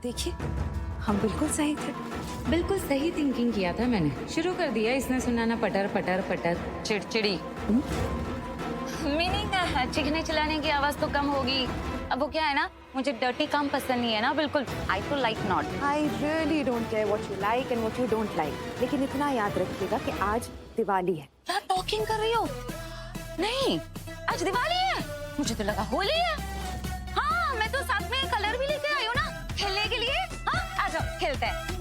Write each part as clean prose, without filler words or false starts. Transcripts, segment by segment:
देखिए, हम बिल्कुल सही थे। बिल्कुल सही थिंकिंग किया था मैंने। शुरू कर दिया इसने सुनाना पटर पटर पटर चिड़चिड़ी। मीनिंग चीखने चिल्लाने की आवाज तो कम होगी। अब वो क्या है ना, मुझे डर्टी काम पसंद नहीं है ना बिल्कुल। आई तो like not. I really don't care what you like and what you don't like, लेकिन इतना याद रखिएगा कि आज दिवाली है। क्या टॉकिंग कर रही हो? नहीं, आज दिवाली है। मुझे तो लगा होली है। हाँ, मैं तो साथ में कलर भी लेके आई हूँ ना खेलने के लिए। हाँ, आ जाओ खेलते हैं।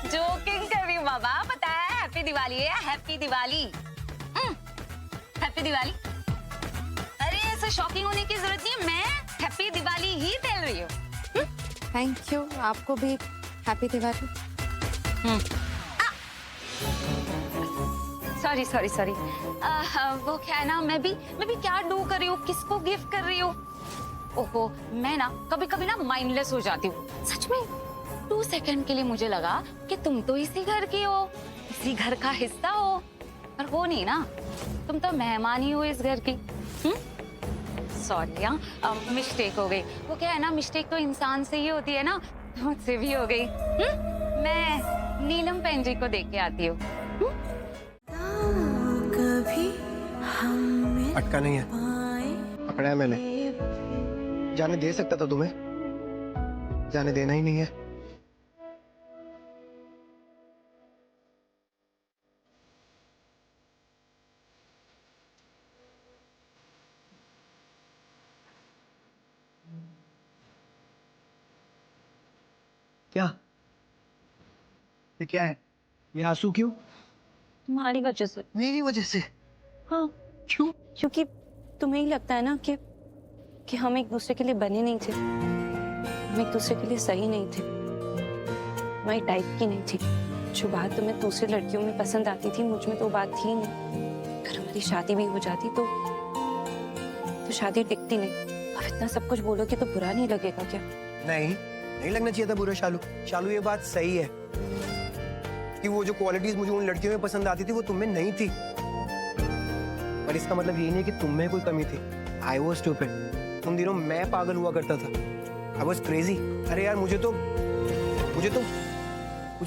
जोकिंग कर रही हूँ बाबा, पता है हैप्पी दिवाली है। Happy Diwali, happy Diwali. अरे ऐसे शॉकिंग होने की जरूरत नहीं है, मैं हैप्पी दिवाली ही बोल रही हूँ। थैंक यू, आपको भी happy Diwali. Sorry sorry sorry. वो क्या है ना, मैं भी क्या डू कर रही हूँ, किसको गिफ्ट कर रही हूँ। ओहो, मैं ना कभी कभी ना माइंडलेस हो जाती हूँ सच में। 2 सेकंड के लिए मुझे लगा कि तुम तो इसी घर की हो, इसी घर का हिस्सा हो, पर हो नहीं ना, तुम तो मेहमान ही हो इस घर की। सॉरी, हाँ मिस्टेक हो गई। वो क्या है ना, मिस्टेक तो इंसान से ही होती है ना, मुझसे भी हो गई। मैं नीलम पेन जी को देख के आती हूँ। अटका नहीं है, पकड़ा है मैंने। जाने दे सकता था तुम्हें, जाने देना ही नहीं है। क्या ये क्या है? ये आंसू क्यों? तुम्हारी वजह से। मेरी वजह से? हाँ, क्यों? क्योंकि तुम्हें ही लगता है ना कि हम एक दूसरे के लिए बने नहीं थे, हम एक दूसरे के लिए सही नहीं थे, हमारी टाइप की नहीं थी। जो बात तुम्हें दूसरी लड़कियों में पसंद आती थी, मुझ में तो बात थी नहीं। अगर हमारी शादी भी हो जाती तो शादी टिकती नहीं। अब इतना सब कुछ बोलोगे तो बुरा नहीं लगेगा क्या? नहीं लगना चाहिए था बुरा। शालू ये बात सही है कि वो जो क्वालिटीज मुझे उन लड़कियों में पसंद आती थी वो तुम में नहीं थी, पर इसका मतलब ये नहीं है कि तुम में कोई कमी थी। I was stupid. उन दिनों मैं पागल हुआ करता था। I was crazy. अरे यार मुझे तो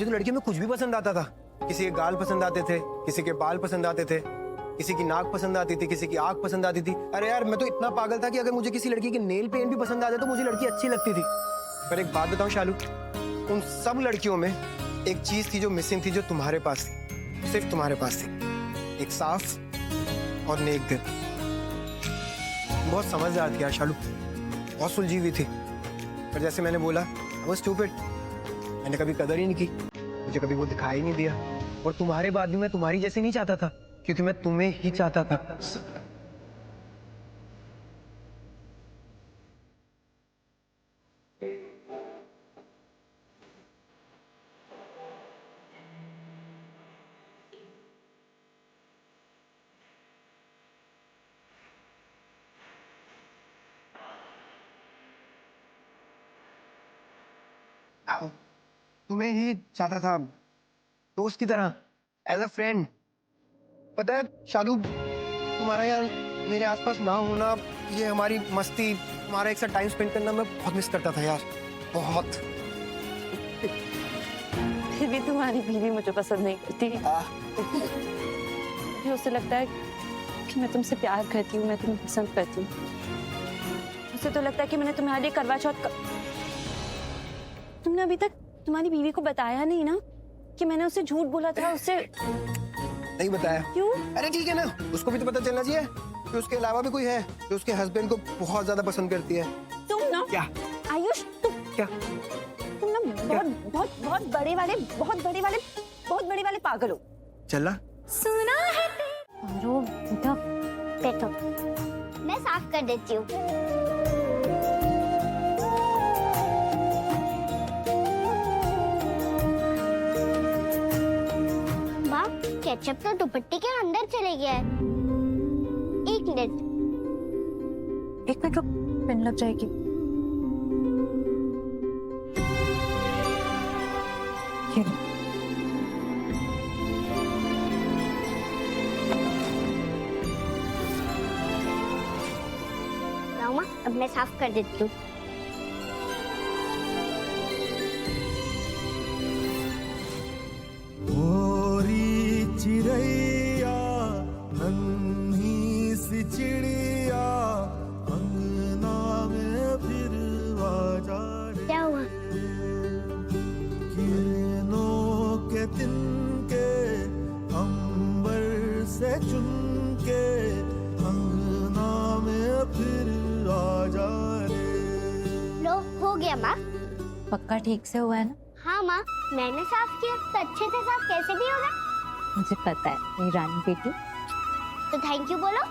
लड़कियों में कुछ भी पसंद आता था। किसी के गाल पसंद आते थे, किसी के बाल पसंद आते थे, किसी की नाक पसंद आती थी, किसी की आंख पसंद आती थी। अरे यार मैं तो इतना पागल था कि अगर मुझे किसी लड़की के नेल पेंट भी पसंद आते तो मुझे लड़की अच्छी लगती थी। पर एक बात बताऊं शालू, उन सब लड़कियों में एक चीज थी जो मिसिंग थी, जो तुम्हारे पास थी, सिर्फ तुम्हारे पास थी। एक साफ और नेक दिल। बहुत समझदार थी यार शालू, बहुत सुलझी हुई थी। पर जैसे मैंने बोला, वो स्टूपिड। मैंने कभी कदर ही नहीं की, मुझे कभी वो दिखाई नहीं दिया। और तुम्हारे बाद भी मैं तुम्हारी जैसे नहीं चाहता था, क्योंकि मैं तुम्हें ही चाहता था। तुम्हें ही चाहता था, दोस्त की तरह, एज अ फ्रेंड। पता है शालू, तुम्हारा यार मेरे आसपास ना होना, ये हमारी मस्ती, हमारा एक साथ टाइम स्पेंड करना मैं बहुत मिस करता था यार, बहुत। फिर भी तुम्हारी बीवी मुझे पसंद नहीं करती। मुझे उससे लगता है कि मैं तुमसे प्यार करती हूँ, मैं तुम्हें पसंद करती हूँ। उसे तो लगता है कि मैंने तुम्हारे लिए करवा चौथ तुमने अभी तक तुम्हारी बीवी को बताया नहीं ना कि मैंने उसे झूठ बोला था। उससे नहीं बताया। क्यों? अरे ठीक है ना, उसको भी तो पता चलना चाहिए कि उसके अलावा भी कोई है जो उसके हस्बैंड को बहुत ज्यादा पसंद करती है। तुम ना, क्या आयुष, क्या तुम ना बहुत बड़े वाले पागल हो। चला सुना है बैठो, मैं साफ कर देती हूँ। बाप, केचप तो दुपट्टे के अंदर चले गया है। एक मिनट रुक, पेन लग जाएगी। ये लो। रामा, अब मैं साफ कर देती हूँ। चिड़ैया नन्ही सी चिड़िया अंगना में फिर आजा रे। क्या हुआ? किरणों के तिनके अंबर से चुनके अंगना में फिर आजा रे। लो हो गया माँ। पक्का ठीक से हुआ है ना? हाँ माँ, मैंने साफ किया तो अच्छे से साफ कैसे भी होगा? मुझे पता है मेरी रानी बेटी। तो थैंक यू बोलो।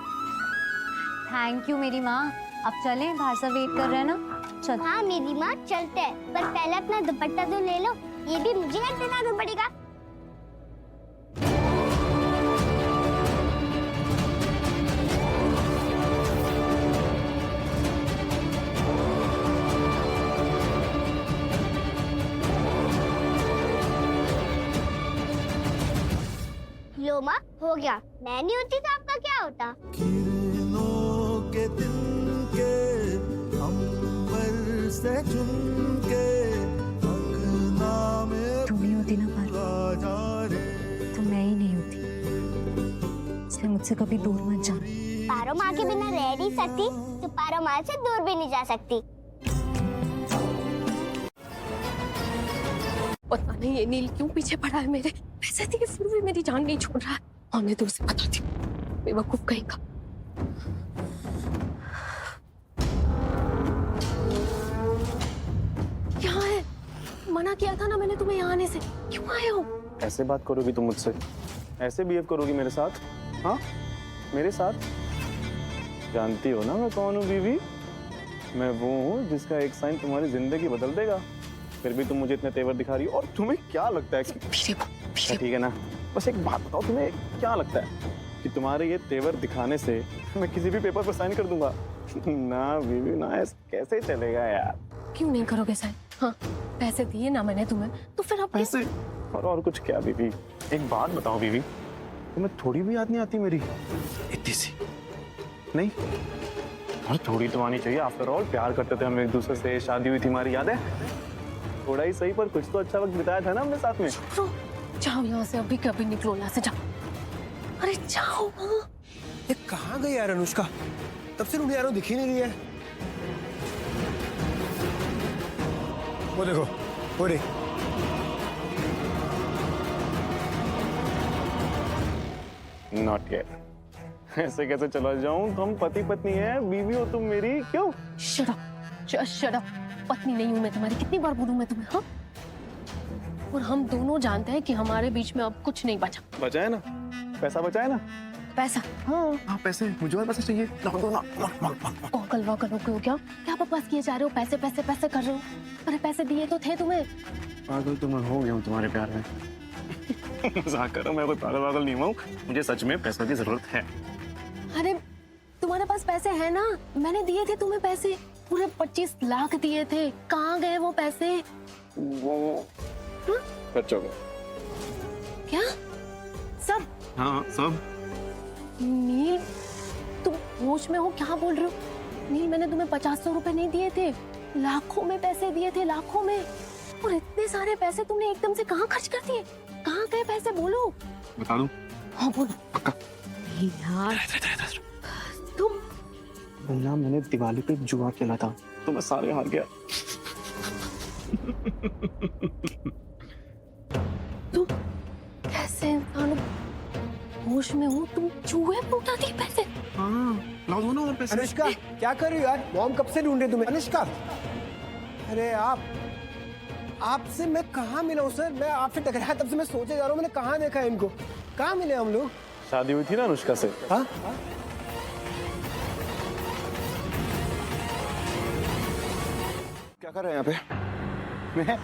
थैंक यू मेरी माँ। अब चलें, बाहर से वेट कर रहे हैं ना। चल। हाँ मेरी माँ चलते हैं, पर पहले अपना दुपट्टा तो ले लो, ये भी मुझे देना पड़ेगा। लो माँ हो गया। मैं नहीं होती तो आपका क्या होता? किरणों के तिनके अंबर से चुनके अंगना में तुम नहीं होती ना पारो, आजा रे। तो मैं ही नहीं होती। इसलिए मुझसे कभी दूर मत जा। पारो माँ के बिना रह नहीं सकती, तो पारो माँ से दूर भी नहीं जा सकती। पता नहीं ये नील क्यों पीछे पड़ा है मेरे। वैसे थी फिर भी मेरी जान नहीं छोड़ रहा है। और मैं तो उसे बताती हूँ, बेवकूफ कहीं का। क्या है? मना किया था ना मैंने तुम्हें यहाँ आने से, क्यों आए हो? ऐसे बात करोगी तुम मुझसे? ऐसे बिहेव करोगी मेरे साथ? हाँ, मेरे साथ? जानती हो ना मैं कौन हूँ बीवी? मैं वो हूँ जिसका एक साइन तुम्हारी जिंदगी बदल देगा। फिर भी तुम मुझे इतने तेवर दिखा रही हो, और तुम्हें क्या लगता है कि अच्छा, ठीक है ना, बस एक बात बताओ, तुम्हें क्या लगता है कि तुम्हारे ये तेवर दिखाने से मैं किसी भी पेपर पर साइन कर दूंगा? ना बीवी ना, ऐसा कैसे चलेगा यार। क्यों नहीं करोगे साइन? हाँ, पैसे दिए ना मैंने तुम्हें, तो फिर अब पैसे और कुछ क्या बीवी? एक बात बताओ बीवी, तुम्हें थोड़ी भी याद नहीं आती मेरी? इतनी सी नहीं, और थोड़ी तो आनी चाहिए। आफ्टर ऑल प्यार करते थे हम एक दूसरे से, शादी हुई थी हमारी, याद है? थोड़ा ही सही पर कुछ तो अच्छा वक्त बिताया था ना हमने साथ में। जाओ यहाँ से, अभी कभी निकलो ना से, जाओ। अरे जाओ। ये कहाँ गई यार अनुष्का? तब से उन्हें यारों दिख ही नहीं रही है। वो देखो, वो रे। Not yet. ऐसे कैसे चला जाऊं? हम पति पत्नी हैं, बीवी हो तुम मेरी, क्यों? Shut up, just shut up. पत्नी नहीं हूं मैं तुम्हारी, कितनी बार बोलूं मैं तुम्हें? हाँ, और हम दोनों जानते हैं कि हमारे बीच में अब कुछ नहीं बचा। बचा है ना? पैसा बचा है ना? पैसा? हाँ, पैसे मुझे और पैसे चाहिए। कल वकल हो क्या? क्या बकवास किए जा रहे हो? पैसे पैसे पैसे कर रहे हो? अरे पैसे दिए तो थे तुम्हें। पागल तो मैं हो गया हूँ तुम्हारे प्यार में। मजाक कर रहा हूँ, मैं कोई पागल वागल नहीं हूँ। मुझे सच में पैसों की जरूरत है। अरे तुम्हारे पास पैसे है ना? मैंने दिए थे तुम्हें पैसे, पूरे 25 लाख दिए थे। कहाँ गए वो पैसे? वो खर्च हो गया। क्या? सब? हाँ सब। नील, तुम होश में हो? क्या बोल रहे हो? नील, मैंने तुम्हें 500 रुपए नहीं दिए थे, लाखों में पैसे दिए थे, लाखों में। और इतने सारे पैसे तुमने एकदम से कहाँ खर्च कर दिए? कहाँ गए पैसे? बोलो। बता दूं? हाँ बोलो। पक्का। यार तुम बोला मैंने दिवाली पे जुआ खेला था तो मैं सारे हार गया। तुम कैसे इंसान? होश में हो तुम? जुए में उड़ा दिए पैसे? हाँ, लाओ दो ना और पैसे। अनुष्का क्या कर रही हो यार? मॉम कब से ढूंढ रही तुम्हें? अनुष्का, अरे आपसे मैं कहाँ मिला हूँ सर? मैं आपसे टकराया तब से मैं सोचे जा रहा हूँ, मैंने कहाँ देखा है इनको? कहाँ मिले हम लोग? शादी हुई थी ना अनुष्का से। हाँ? क्या कर रहे हैं यहाँ पे? मैं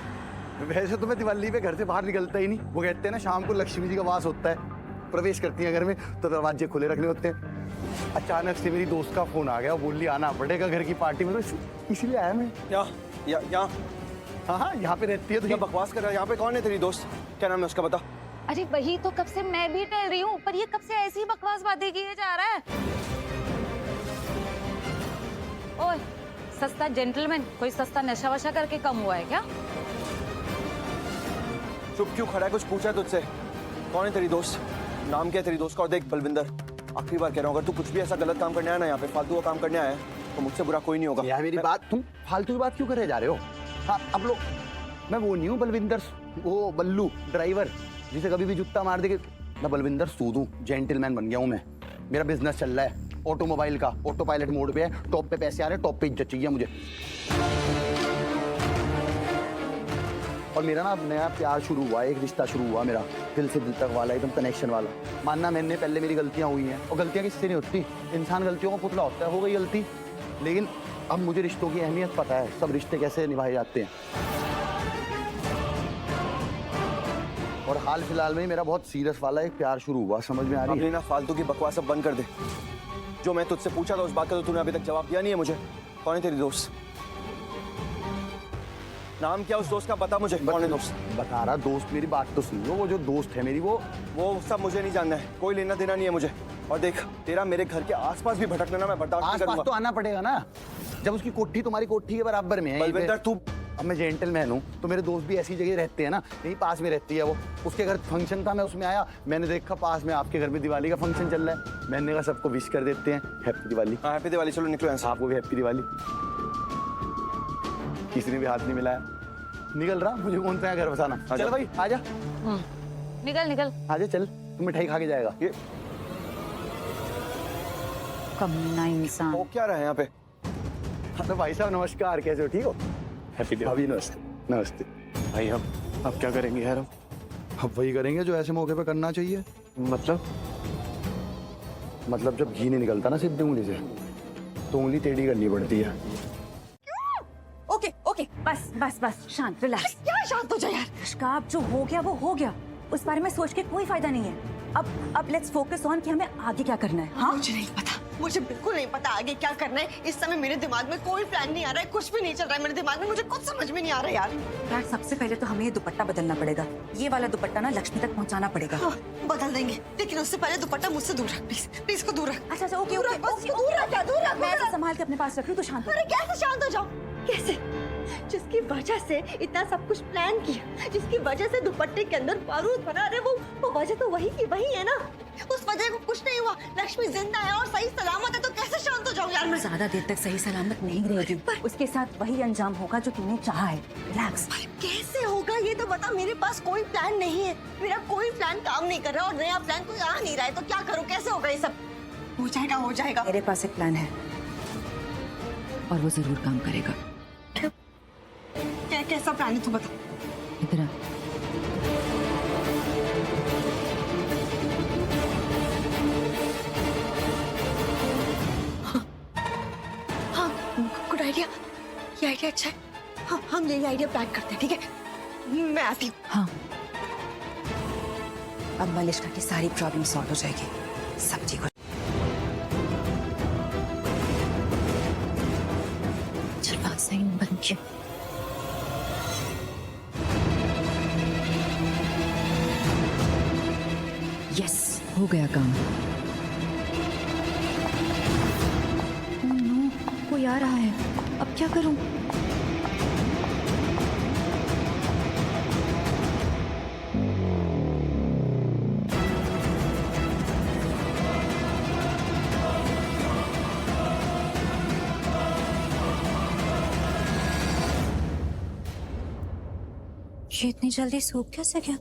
वैसे तो मैं दिवाली पे घर से बाहर निकलता ही नहीं। वो कहते हैं ना शाम को लक्ष्मी जी का वास होता है, प्रवेश करती हैं घर में तो दरवाजे खुले रखने होते हैं। अचानक से मेरी दोस्त का फोन आ गया, बोल ली आना पड़ेगा घर की पार्टी में, तो इसीलिए आया मैं। यहाँ हाँ, यहाँ पे रहती है तो क्या बकवास कर रहा है? यहाँ पे कौन है तेरी दोस्त? क्या नाम है उसका, बता। अरे वही तो कब से मैं भी टहल रही हूँ, पर ये कब से ऐसी बकवास बातें किए जा रहा है। ओए सस्ता जेंटलमैन कोई सस्ता नशा वशा करके कम हुआ है क्या? चुप क्यों खड़ा है? कुछ पूछा है तुझसे? कौन है तेरी दोस्त? नाम क्या है तेरी दोस्त का? और देख बलविंदर, आखिरी बार कह रहा हूँ, अगर तू कुछ भी ऐसा गलत काम करने आया ना, यहाँ पे फालतू का काम करने आया है, तो मुझसे बुरा कोई नहीं होगा। यार मेरी बात, तुम फालतू की बात क्यों करे जा रहे हो? हाँ अब लोग, मैं वो नहीं हूँ बलविंदर, वो बल्लू ड्राइवर जिसे कभी भी जूता मार दे के। मैं बलविंदर सूद हूँ, जेंटलमैन बन गया हूँ मैं। मेरा बिजनेस चल रहा है ऑटोमोबाइल का, ऑटो पायलट मोड पे है, टॉप पे पैसे आ रहे हैं, टॉप पे इज्जत चाहिए मुझे। और मेरा ना नया प्यार शुरू हुआ है, एक रिश्ता शुरू हुआ मेरा, दिल से दिल तक वाला, एकदम कनेक्शन वाला। मानना मैंने पहले मेरी गलतियां हुई हैं, और गलतियां किससे नहीं होती, इंसान गलतियों का पुतला होता है, हो गई गलती। लेकिन अब मुझे रिश्तों की अहमियत पता है, सब रिश्ते कैसे निभाए जाते हैं। और हाल फिलहाल में ही मेरा बहुत सीरियस वाला एक प्यार शुरू हुआ, समझ में आ रही है? अपनी ना फालतू की बकवास सब बंद कर दे। जो मैं तुझसे पूछा था उस बात का तो तूने अभी तक जवाब दिया नहीं है मुझे। कौन है तेरी दोस्त? नाम क्या उस दोस्त का? बता मुझे, कौन है दोस्त? बता रहा, दोस्त मेरी बात तो सुन लो। वो जो दोस्त है मेरी, वो सब मुझे नहीं जानना है, कोई लेना देना नहीं है मुझे। और देख, तेरा मेरे घर के आसपास भी भटकना ना मैं बर्दाश्त नहीं आसपास करूंगा। तो आना पड़ेगा ना, जब उसकी कोठी तुम्हारी कोठी के बराबर में है। बलविंदर तू, अब मैं जेंटलमैन हूँ, तो मेरे दोस्त भी ऐसी जगह रहते हैं ना, यही पास में रहती है वो। उसके घर फंक्शन था, मैं उसमें आया, मैंने देखा पास में आपके घर में दिवाली का फंक्शन चल रहा है। मैंने कहा सबको विश कर देते हैं, हैप्पी दिवाली। हाँ हैप्पी दिवाली, चलो निकलो यहाँ से। आपको भी हैप्पी दिवाली। किसी ने भी हाथ नहीं मिलाया, निकल रहा, मुझे कौन सा घर बसाना। चल भाई आजा, निकल निकल। आजा चल, तू मिठाई खा के जाएगा। ये कमीना इंसान। हो क्या रहा है यहाँ पे? हाँ तो भाई साहब नमस्कार, कैसे हो? ठीक हो? हैप्पी भाभी नमस्ते। नमस्ते भाई। हम अब क्या करेंगे यार? अब वही करेंगे जो ऐसे मौके पे करना चाहिए। मतलब जब घी नहीं निकलता ना सीधी उंगली से, तो उंगली टेढ़ी करनी पड़ती है। ओके ओके, बस बस बस, शांत, रिलैक्स। क्या शांत हो जा यार। अब जो हो गया वो हो गया, उस बारे में सोच के कोई फायदा नहीं है। अब लेट्स फोकस ऑन कि हमें आगे क्या करना है। हाँ मुझे नहीं पता, मुझे बिल्कुल नहीं पता आगे क्या करना है। इस समय मेरे दिमाग में कोई प्लान नहीं आ रहा है, कुछ भी नहीं चल रहा है मेरे दिमाग में, मुझे कुछ समझ में नहीं आ रहा है यार। सबसे पहले तो हमें ये दुपट्टा बदलना पड़ेगा। ये वाला दुपट्टा ना लक्ष्मी तक पहुंचाना पड़ेगा। हाँ, बदल देंगे, लेकिन उससे पहले दुपट्टा मुझसे दूर रख प्लीज, प्लीज को दूर रख। अच्छा ओके दूर ओके, रख, बस दूर रख, दूर रख। मैं ऐसे संभाल के अपने पास रख लूं तो शांत हो। अरे कैसे शांत हो जाओ? कैसे? जिसकी वजह से इतना सब कुछ प्लान किया, जिसकी वजह से दुपट्टे के अंदर बारूद बना, अरे वो वजह तो वही की वही है ना। उस वजह को कुछ नहीं हुआ, लक्ष्मी जिंदा है और सही सलामत है, तो कैसे शांत हो जाऊं यार मैं? ज्यादा देर तक सही सलामत नहीं रहेगी, उसके साथ वही अंजाम होगा जो तूने चाहा है। रिलैक्स। कैसे होगा ये तो बता। मेरे पास कोई प्लान नहीं है, मेरा कोई प्लान काम नहीं कर रहा और नया प्लान कोई आ नहीं रहा है, तो क्या करूं? कैसे होगा ये सब? हो जाएगा, हो जाएगा। मेरे पास एक प्लान है और वो जरूर काम करेगा। क्या कैसा प्लान है तू बता। इधर आ। हाँ गुड आइडिया, ये आइडिया अच्छा है। हाँ हम यही आइडिया प्लान करते हैं, ठीक है? मैं आती हूँ। हाँ, अब मलिश्का की सारी प्रॉब्लम सॉल्व हो जाएगी, सब ठीक हो। चल सही बन के। यस, हो गया काम। ओह नो, कोई आ रहा है, अब क्या करूं? ये इतनी जल्दी सूख कैसे गया?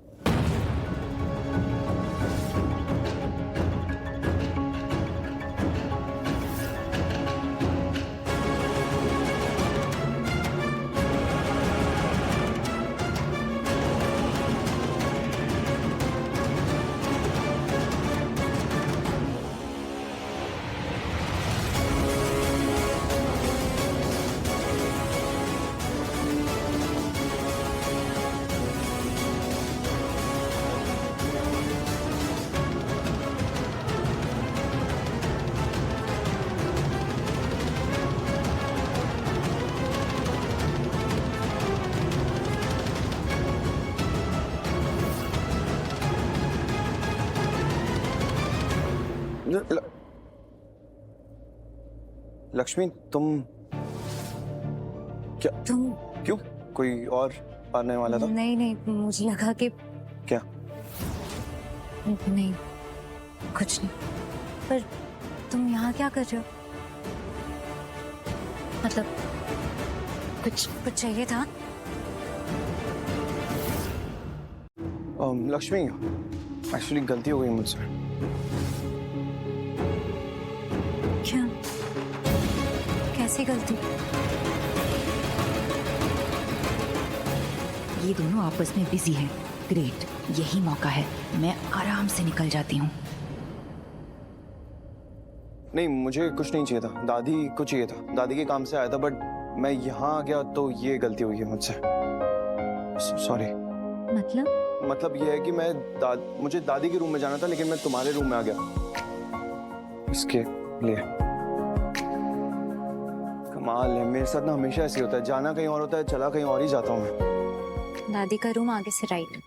लक्ष्मी तुम तुम क्यों? कोई और आने वाला था? नहीं नहीं, मुझे लगा कि क्या? नहीं, कुछ नहीं। पर तुम यहाँ क्या कर रहे हो? मतलब कुछ चाहिए था? लक्ष्मी, एक्चुअली गलती हो गई मुझसे। क्या? कैसी गलती? ये दोनों आपस में बिजी हैं। ग्रेट, यही मौका है, मैं आराम से निकल जाती हूँ। नहीं, मुझे कुछ नहीं चाहिए था, दादी को चाहिए था। दादी के काम से आया था, बट मैं यहाँ आ गया तो ये गलती हुई है मुझसे। सॉरी। मतलब ये है कि मुझे दादी के रूम में जाना था, लेकिन मैं तुम्हारे रूम में आ गया इसके लिए। कमाल है, मेरे साथ ना हमेशा ऐसे होता है, जाना कहीं और होता है, चला कहीं और ही जाता हूँ मैं। दादी का रूम आगे से राइट।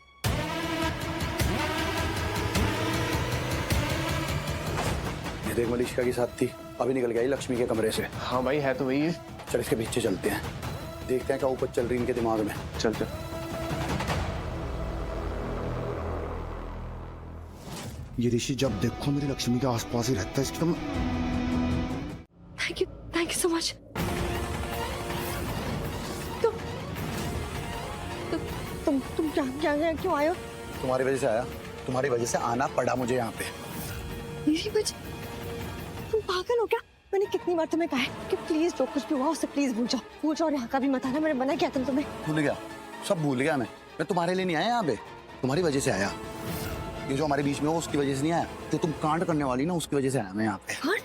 ये देख, मलिष्का की साथ थी, अभी निकल गई लक्ष्मी के कमरे से। हाँ भाई, है तो वही। चल इसके पीछे चलते हैं, देखते हैं क्या ऊपर चल रही इनके दिमाग में। चल चल। ये ऋषि जब देखो मेरी लक्ष्मी के आसपास ही रहता है, इसकी तो थैंक यू सो मच। तुम क्या क्यों आए हो? तुम्हारी वजह से आया, तुम्हारी वजह से आना पड़ा मुझे यहाँ पे। मेरी वजह? तुम पागल हो क्या? मैंने कितनी बार तुम्हें कहा है कि प्लीज जो कुछ भी हुआ उसे प्लीज भूल जाओ और यहाँ का भी मत आना। मैंने मना किया था तुम्हें। भूल गया, सब भूल गया मैं तुम्हारे लिए नहीं आया यहाँ पे, तुम्हारी वजह से आया। ये जो हमारे बीच में हो उसकी वजह से नहीं आया, जो तुम कांड करने वाली ना उसकी वजह से आया मैं यहाँ पे। कांड?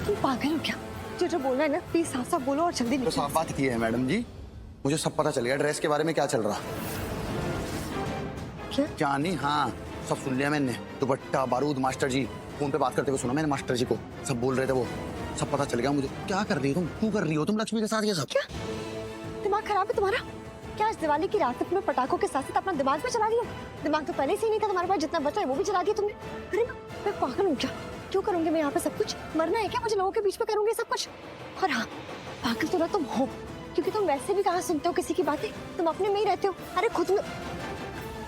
तुम पागल हो क्या? जो बोलना है ना प्लीज साफ साफ बोलो और जल्दी तो निकलो। साफ बात की है मैडम जी, मुझे सब पता चल गया ड्रेस के बारे में क्या चल रहा। क्या नहीं, हाँ सब सुन लिया मैंने। दुपट्टा, बारूद, मास्टर जी, फोन पे बात करते हुए सुना मैंने मास्टर जी को, सब बोल रहे थे वो, सब पता चल गया मुझे। क्या कर रही हो तुम, क्यों कर रही हो तुम लक्ष्मी के साथ ये सब? क्या दिमाग खराब है तुम्हारा? क्या आज दिवाली की रात में पटाखों के साथ साथ अपना दिमाग में चला दिया? दिमाग तो पहले से ही नहीं था तुम्हारे पास, जितना बचा है वो भी चला दिया तुमने। अरे मैं पागल हूँ क्या? क्यों करूंगी मैं यहाँ पे सब कुछ? मरना है क्या मुझे लोगों के बीच में करूंगी सब कुछ? और हाँ, पागल तो ना तुम हो, क्योंकि तुम वैसे भी कहाँ सुनते हो किसी की बातें, तुम अपने में ही रहते हो। अरे खुद में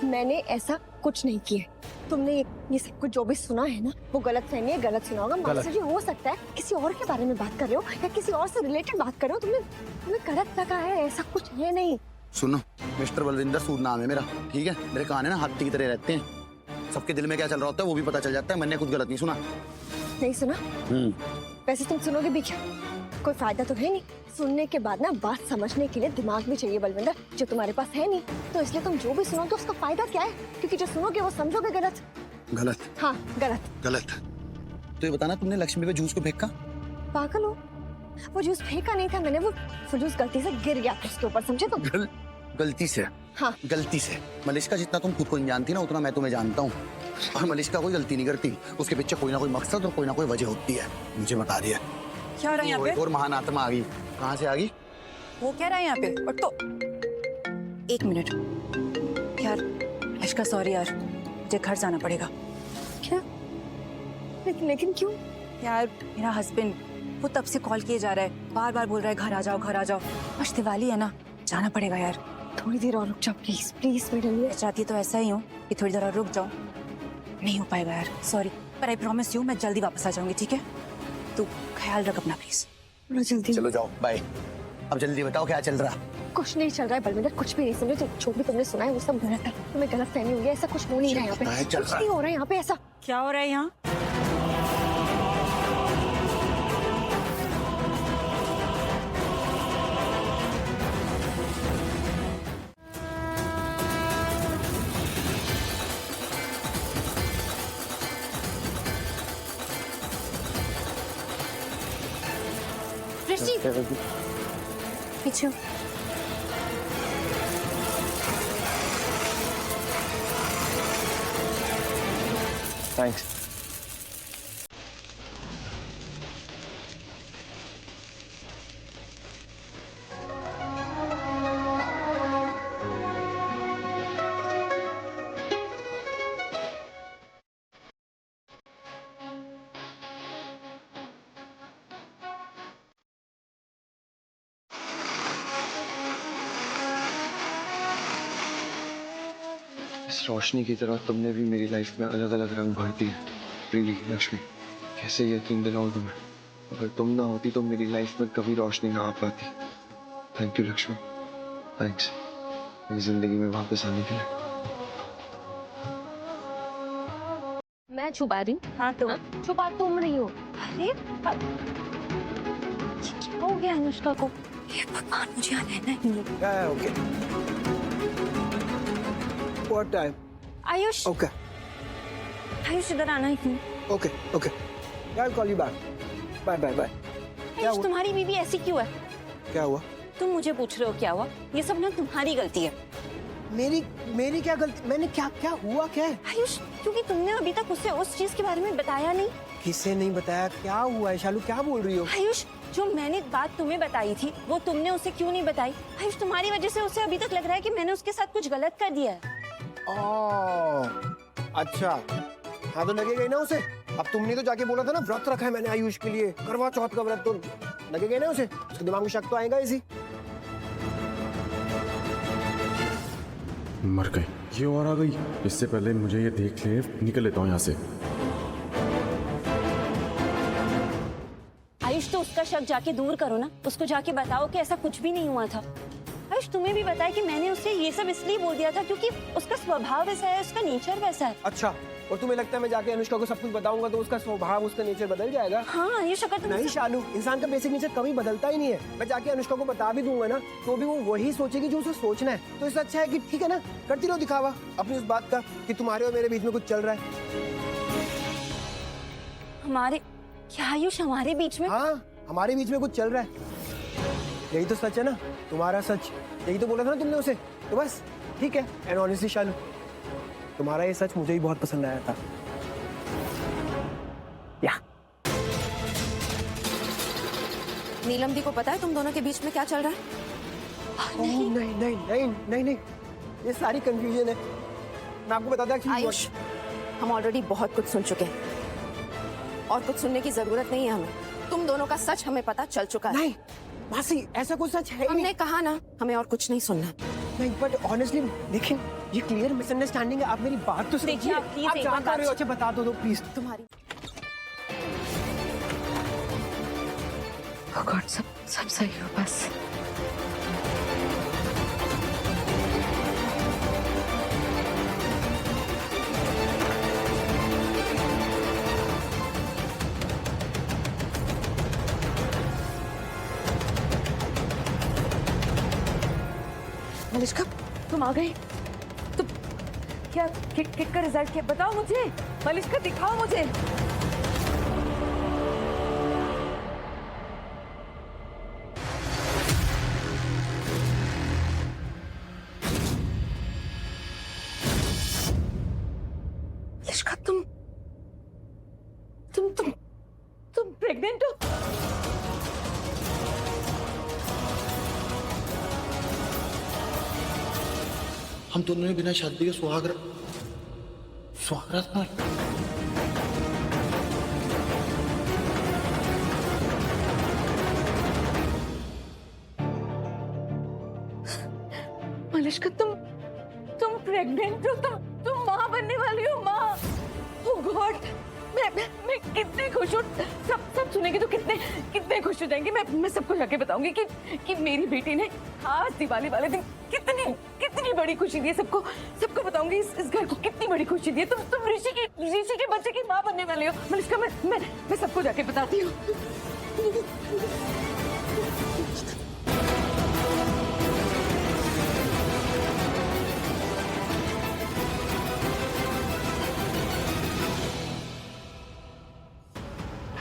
मैंने ऐसा कुछ नहीं किया। तुमने ये सब कुछ जो भी सुना है ना वो गलत फहमी है, गलत सुना होगा। मास्टर जी हो सकता है किसी और के बारे में बात कर रहे हो या किसी और से रिलेटेड बात कर रहे हो, तुम्हें गलत लगा है, ऐसा कुछ है नहीं। सुनो, मिस्टर बलविंदर सूद नाम है मेरा, ठीक है? मेरे कान है ना हाथी की तरह रहते हैं, सबके दिल में क्या चल रहा होता है वो भी पता चल जाता है। मैंने कुछ गलत नहीं सुना। नहीं सुना? वैसे तुम सुनोगे भी क्या? कोई फायदा तो है नहीं। सुनने के बाद ना बात समझने के लिए दिमाग भी चाहिए बलविंदर, जो तुम्हारे पास है नहीं। तो इसलिए तुम जो भी सुनो तो उसका फायदा क्या है? क्योंकि जो सुनोगे वो समझोगे गलत। गलत? हाँ गलत। गलत? तो ये बताना, तुमने लक्ष्मी पे जूस को फेंका? पागल हो, वो जूस फेंका नहीं था मैंने, वो जूस गलती से गिर गया था उसके ऊपर, समझे तुम? गलती से? हाँ गलती से। मलिष्का जितना तुम खुद को नहीं जानती ना उतना मैं तुम्हें जानता हूँ। और मलिष्का कोई गलती नहीं करती, उसके पीछे कोई ना कोई मकसद और कोई ना कोई वजह होती है, मुझे बता रही है। क्या हो रहा है यहाँ पे? और महान आत्मा आ गई। कहाँ से आ गई? वो क्या रहा है यहाँ पे? और तो एक मिनट यार, लिष्का सॉरी यार, मुझे घर जाना पड़ेगा। क्या? लेकिन क्यों? यार मेरा हस्बैंड वो तब से कॉल किए जा रहा है, बार बार बोल रहा है घर आ जाओ घर आ जाओ। आज दिवाली है ना, जाना पड़ेगा यार। थोड़ी देर और रुक जाओ प्लीज प्लीज मेरे लिए। चाहती तो ऐसा ही हूँ कि थोड़ी देर और रुक जाओ, नहीं हो पाएगा यार, सॉरी। पर आई प्रॉमिस यू मैं जल्दी वापस आ जाऊंगी, ठीक है? तू ख्याल रख अपना प्लीज। जल्दी। चलो जाओ, बाय। अब जल्दी बताओ क्या चल रहा? कुछ नहीं चल रहा है बलविंदर, कुछ भी नहीं समझे। जो भी तुमने सुना है वो सब गलत है, तुम्हें गलत फहमी हुई है। ऐसा कुछ हो नहीं रहा है यहाँ पे, कुछ नहीं हो रहा है यहाँ पे ऐसा। क्या हो रहा है यहाँ? ऋषि पीछे। थैंक्स। इस रोशनी की तरह तुमने भी मेरी लाइफ में अलग अलग रंग भर दिए। रियली लक्ष्मी, कैसे यकीन दिलाऊं तुम्हें? अगर तुम ना होती तो मेरी लाइफ में कभी रोशनी ना आ पाती। थैंक यू लक्ष्मी, थैंक्स मेरी जिंदगी में वापस आने के लिए। मैं छुपा रही हूँ। हाँ तो छुपा तुम रही हो। अरे क्या हो गया अनुष्का को? ये भगवान, मुझे यहाँ रहना ही नहीं। Yeah, okay. What time? Ayush, Okay, Ayush इधर आना ही क्यों? okay, okay. Yeah, I'll call you back. Bye, bye, bye. क्या आयुष, हुआ? तुम्हारी बीवी ऐसी क्यों है? क्या हुआ? तुम मुझे पूछ रहे हो क्या हुआ? ये सब ना तुम्हारी गलती है। मेरी क्या गलती? मैंने क्या हुआ क्या है? आयुष, क्योंकि तुमने अभी तक उसे उस चीज के बारे में बताया नहीं। किसे नहीं बताया? क्या हुआ है शालू? क्या बोल रही हो? आयुष, जो मैंने बात तुम्हें बताई थी वो तुमने उसे क्यों नहीं बताई? आयुष, तुम्हारी वजह से उसे अभी तक लग रहा है कि मैंने उसके साथ कुछ गलत कर दिया है। अच्छा, हाँ तो लगेगा ही ना उसे। अब तुमने तो जाके बोला था ना व्रत रखा है मैंने आयुष के लिए, करवा चौथ का व्रत, तो लगेगा ही ना उसे। उसके दिमाग में शक तो आएगा इसी। मर गई, ये और आ गई। इससे पहले मुझे ये देख ले, निकल लेता हूँ यहाँ से। आयुष, तो उसका शक जाके दूर करो ना, उसको जाके बताओ कि ऐसा कुछ भी नहीं हुआ था। आयुष, तुम्हें भी बताया कि मैंने उसे ये सब इसलिए बोल दिया था क्योंकि उसका स्वभाव वैसा है, उसका नेचर वैसा है। अच्छा, और तुम्हें लगता है मैं जाके अनुष्का को सब कुछ बताऊंगा तो उसका स्वभाव, उसका नेचर बदल जाएगा? हाँ आयुष, अगर तुम नहीं शालू, इंसान का बेसिक नेचर कभी बदलता ही नहीं है। मैं जाके अनुष्का को बता भी दूंगा ना तो भी वो वही सोचेगी जो उसे सोचना है। तो इससे अच्छा है कि ठीक है ना, करती रहो दिखावा अपनी उस बात का कि तुम्हारे और मेरे बीच में कुछ चल रहा है। हमारे क्या आयुष, हमारे बीच में? हाँ, हमारे बीच में कुछ चल रहा है। यही तो सच है ना, तुम्हारा सच। यही तो बोला था ना तुमने उसे, तो बस ठीक है। एंड ऑनेस्टली शालू, तुम्हारा ये सच मुझे भी बहुत पसंद आया था। या नीलम दी को पता है तुम दोनों के बीच में क्या चल रहा है? नहीं नहीं नहीं नहीं नहीं नहीं, ये सारी कंफ्यूजन है। मैं आपको बताता कि आयुष, हम ऑलरेडी बहुत कुछ सुन चुके हैं और कुछ सुनने की जरूरत नहीं है हमें। तुम दोनों का सच हमें पता चल चुका है। नहीं मासी, ऐसा कुछ सच है ही हमने नहीं। कहा ना, हमें और कुछ नहीं सुनना। नहीं, बट ऑनेस्टली लेकिन ये क्लियर मिसअंडरस्टैंडिंग है। आप मेरी बात तो देखिए, समझिए। आप प्लीज आप एक जहाँ बार कर रहे हो, अच्छा बता दो प्लीज। तुम्हारी गॉड, सब सही हो बस। मलिश्का, तुम आ गई? तुम क्या किट का रिजल्ट क्या? बताओ मुझे मलिश्का, दिखाओ मुझे। मलिश्का, तुम प्रेग्नेंट हो? हम दोनों ने बिना शादी के सुहागरात पर मलिश्का, तुम प्रेग्नेंट हो? तुम माँ बनने वाली हो? माँ? ओह गॉड, मैं कितने खुश हूँ। सब सुनेंगे तो कितने खुश हो जाएंगे। मैं सबको जाके बताऊंगी कि मेरी बेटी ने आज दिवाली वाले दिन कितनी बड़ी खुशी दी है। सबको बताऊंगी इस घर को कितनी बड़ी खुशी दी है। तुम ऋषि के बच्चे की माँ बनने वाले हो। मलिश्का, मैं सबको जाके बताती हूँ।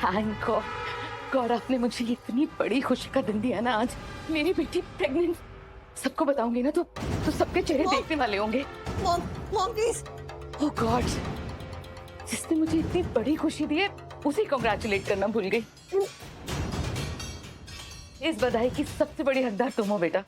थैंक गॉड, आपने मुझे इतनी बड़ी खुशी का दिन दिया ना आज। मेरी बेटी प्रेग्नेंट। सबको बताऊंगी ना तो सबके चेहरे देखने वाले होंगे। Mom please. ओह गॉड, जिसने मुझे इतनी बड़ी खुशी दी है उसे कांग्रेचुलेट करना भूल गई। इस बधाई की सबसे बड़ी हकदार तुम हो बेटा।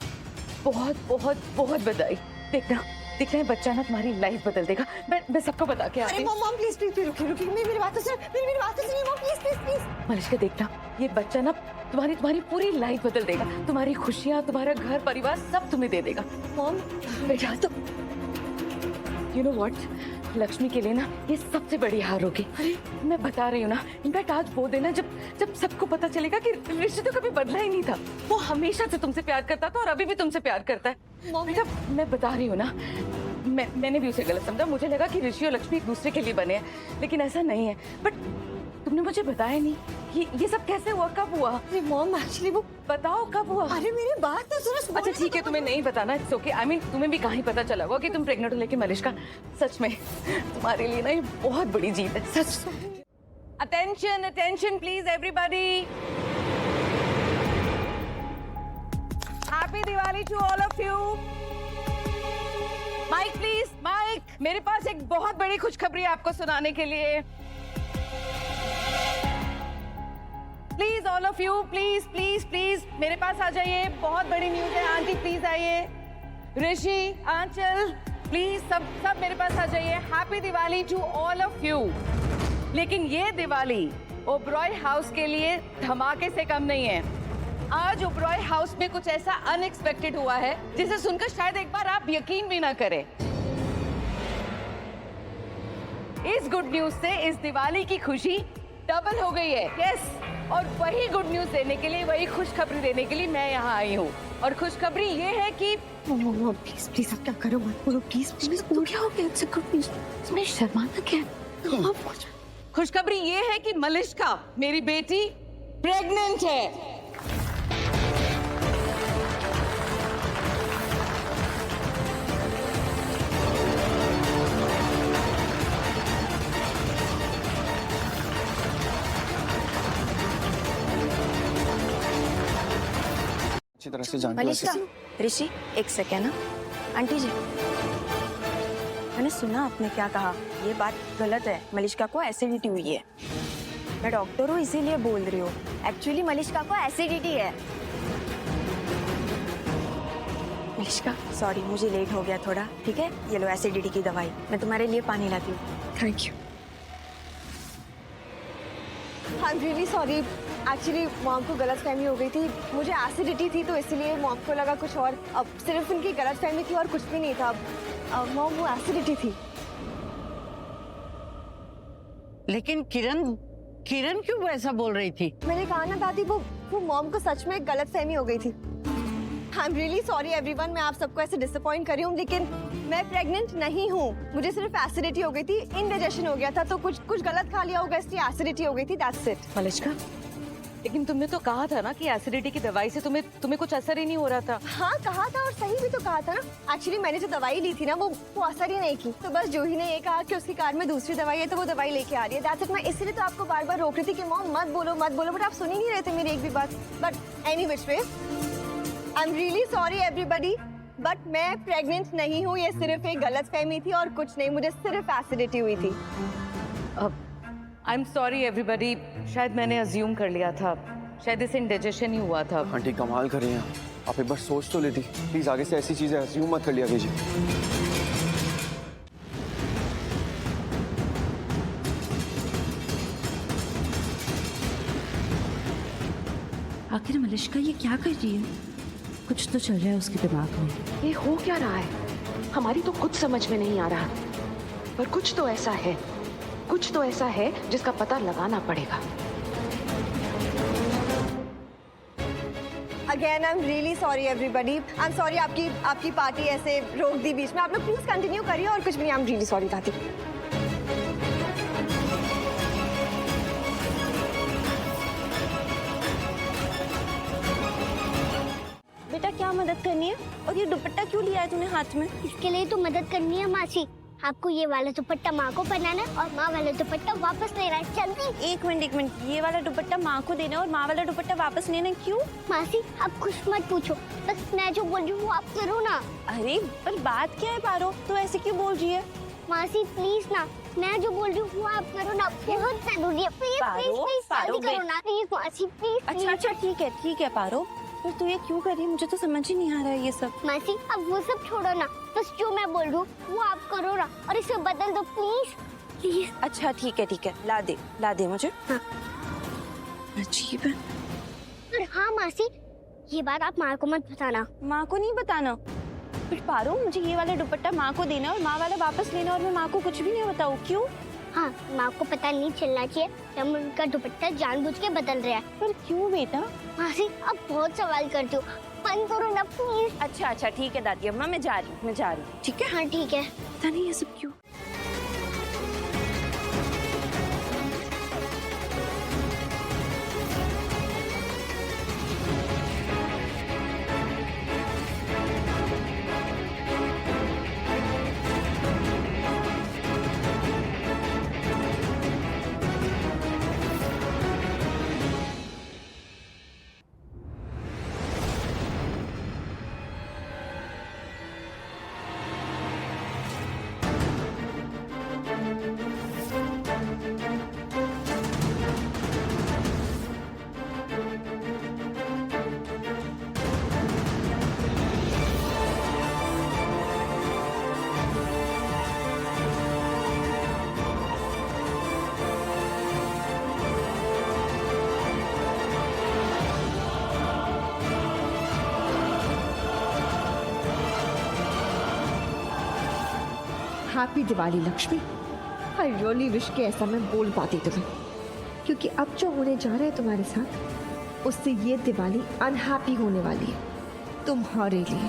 बहुत बहुत बहुत बधाई। देखना ये बच्चा ना तुम्हारी लाइफ बदल देगा। मैं सबको बता के आती हूँ। मॉम प्लीज रुकिए, मेरी बात तो सुनिए मॉम, प्लीज। मलिश्का, देखना ये बच्चा ना तुम्हारी पूरी लाइफ बदल देगा। तुम्हारी खुशियाँ, तुम्हारा घर परिवार सब तुम्हें दे देगा। मॉम बेटा, यू नो व्हाट, लक्ष्मी के लिए ना ये सबसे बड़ी हार होगी। अरे मैं बता रही हूँ ना, इनफैक्ट आज वो दिन है जब सबको पता चलेगा कि ऋषि तो कभी बदला ही नहीं था। वो हमेशा से तुमसे प्यार करता था और अभी भी तुमसे प्यार करता है। बेटा मैं बता रही हूँ ना, मैंने भी उसे गलत समझा। मुझे लगा कि ऋषि और लक्ष्मी एक दूसरे के लिए बने हैं, लेकिन ऐसा नहीं है। बट तुमने मुझे बताया नहीं ये सब कैसे हुआ, कब हुआ? अरे मॉम एक्चुअली वो, बताओ कब हुआ? अरे मेरी बात तो सुनो। अच्छा ठीक है, तुम्हें नहीं बताना, इट्स ओके। आई मीन तुम्हें भी कहाँ ही पता चला होगा कि तुम प्रेग्नेंट हो, लेकिन मलिश्का सच में तुम्हारे लिए ना ये बहुत बड़ी जीत है, सच। Attention attention please everybody. Happy Diwali to all of you. Mike please, mike. मेरे पास एक बहुत बड़ी खुशखबरी है आपको सुनाने के लिए। Please all of you, please please please मेरे पास आ जाइए, बहुत बड़ी न्यूज है। आंटी प्लीज आइए, ऋषि, आंचल प्लीज सब मेरे पास आ जाइए। Happy Diwali to all of you. लेकिन ये दिवाली ओबरॉय हाउस के लिए धमाके से कम नहीं है। आज ओबरॉय हाउस में कुछ ऐसा अनएक्सपेक्टेड हुआ है जिसे सुनकर शायद एक बार आप यकीन भी ना करें। इस गुड न्यूज से इस दिवाली की खुशी डबल हो गई है। यस, और वही गुड न्यूज देने के लिए, वही खुशखबरी देने के लिए मैं यहाँ आई हूँ। और खुशखबरी ये है कि प्लीज प्लीज आप क्या करो मत बोलो, प्लीज प्लीज। तो क्या हो गया? It's a good news. इसमें शर्माना क्या है? खुशखबरी ये है कि मलिश्का मेरी बेटी प्रेग्नेंट है। अच्छी तरह से जानती मलिश्का, हूँ। ऋषि एक सेकेंड ना। आंटी जी, मैंने सुना आपने क्या कहा, ये बात गलत है। मलिश्का को एसिडिटी हुई है। मैं डॉक्टर हूँ इसीलिए बोल रही हूँ। एक्चुअली मलिश्का को एसिडिटी है। मलिश्का सॉरी, मुझे लेट हो गया थोड़ा। ठीक है, ये लो एसिडिटी की दवाई। मैं तुम्हारे लिए पानी लाती हूँ। Thank you. I am really sorry. Actually mom को गलतफहमी हो गई थी। मुझे एसिडिटी थी तो इसलिए मॉम को लगा कुछ और। अब सिर्फ उनकी गलतफहमी थी और कुछ भी नहीं था। मॉम वो एसिडिटी थी। लेकिन किरण क्यों ऐसा बोल रही थी? मैंने कहा ना दादी, वो मॉम को सच में गलतफहमी हो गई थी। I am really sorry everyone, मैं आप सबको ऐसे डिसअपॉइंट कर रही हूँ, लेकिन मैं प्रेग्नेंट नहीं हूँ। मुझे सिर्फ एसिडिटी हो गई थी, इंडाइजेशन हो गया था, तो कुछ गलत खा लिया होगा इसलिए एसिडिटी हो गई थी। That's it. मलिश्का, लेकिन तुमने तो कहा था ना कि एसिडिटी की दवाई से तुम्हें कुछ असर ही नहीं हो रहा था। हाँ कहा था, और सही भी तो कहा था ना। एक्चुअली मैंने जो दवाई ली थी ना वो असर ही नहीं की। तो बस जूही ने ये कहा कि उसकी कार में दूसरी दवाई है तो वो दवाई लेके आ रही है। That's it. मैं इसलिए तो आपको बार बार रोक रही थी कि मॉम मत बोलो, बट आप सुन ही नहीं रहे थे मेरी एक भी बात। But any which way, I am really sorry everybody, but मैं प्रेग्नेंट नहीं हूँ। ये सिर्फ एक गलतफहमी थी और कुछ नहीं। मुझे सिर्फ एसिडिटी हुई थी। आई एम सॉरी एवरीबॉडी, शायद मैंने अज्यूम कर लिया था, शायद इसे इंडाइजेशन ही हुआ था। आंटी कमाल कर रही हैं आप, एक बार सोच तो लेती। प्लीज आगे से ऐसी चीजें अज्यूम मत कर लिया कीजिए। आखिर मलिश्का ये क्या कर रही है? कुछ तो चल रहा है उसके दिमाग में। ये हो क्या रहा है? हमारी तो कुछ समझ में नहीं आ रहा, पर कुछ तो ऐसा है जिसका पता लगाना पड़ेगा। Again I am really sorry everybody. I am sorry आपकी पार्टी ऐसे रोक दी बीच में। आप लोग प्लीज कंटिन्यू करिए और कुछ भी नहीं। आई एम रियली सॉरी दादी। बेटा क्या मदद करनी है? और ये दुपट्टा क्यों लिया है तूने हाथ में? इसके लिए तो मदद करनी है मासी। आपको ये वाला दुपट्टा माँ को पहनाना है और माँ वाला दुपट्टा वापस लेना है। जल्दी। एक मिनट, ये वाला दुपट्टा माँ को देना है और माँ वाला दुपट्टा वापस लेना है। क्यों? मासी आप कुछ मत पूछो, बस मैं जो बोल रही हूँ वो आप करो ना। अरे पर बात क्या है पारो, तो ऐसे क्यों बोल रही है? मासी प्लीज ना, मैं जो बोल रही हूँ वो आप करो ना, बहुत जरूरी है। प्लीज प्लीज प्लीज जल्दी करो ना, प्लीज मासी प्लीज। अच्छा ठीक है पारो, पर तू ये क्यों कर रही है? मुझे तो समझ ही नहीं आ रहा है ये सब। मासी अब वो सब छोड़ो ना, बस जो मैं बोल रही हूँ वो आप करो ना, और इसे बदल दो प्लीज प्लीज। अच्छा ठीक है, ला दे मुझे। हाँ। अजीब है। और हाँ मासी, ये बात आप माँ को मत बताना। माँ को नहीं बताना? बट पारो, मुझे ये वाला दुपट्टा माँ को देना और माँ वाला वापस लेना और मैं माँ को कुछ भी नहीं बताऊँ, क्यों? हाँ, माँ को पता नहीं चलना चाहिए कि हम उनका दुपट्टा जानबूझ के बदल रहे हैं। पर क्यों बेटा? मासी, अब बहुत सवाल करती हूँ, बंद करो ना प्लीज। अच्छा अच्छा ठीक है दादी अम्मा, मैं जा रही हूँ, ठीक है? हाँ ठीक है। पता नहीं ये सब क्यों। Happy Diwali Lakshmi. I really wish कि ऐसा मैं बोल पाती तुम्हें, क्योंकि अब जो होने जा रहा है तुम्हारे साथ, उससे ये दिवाली अनहैप्पी होने वाली है तुम्हारे लिए।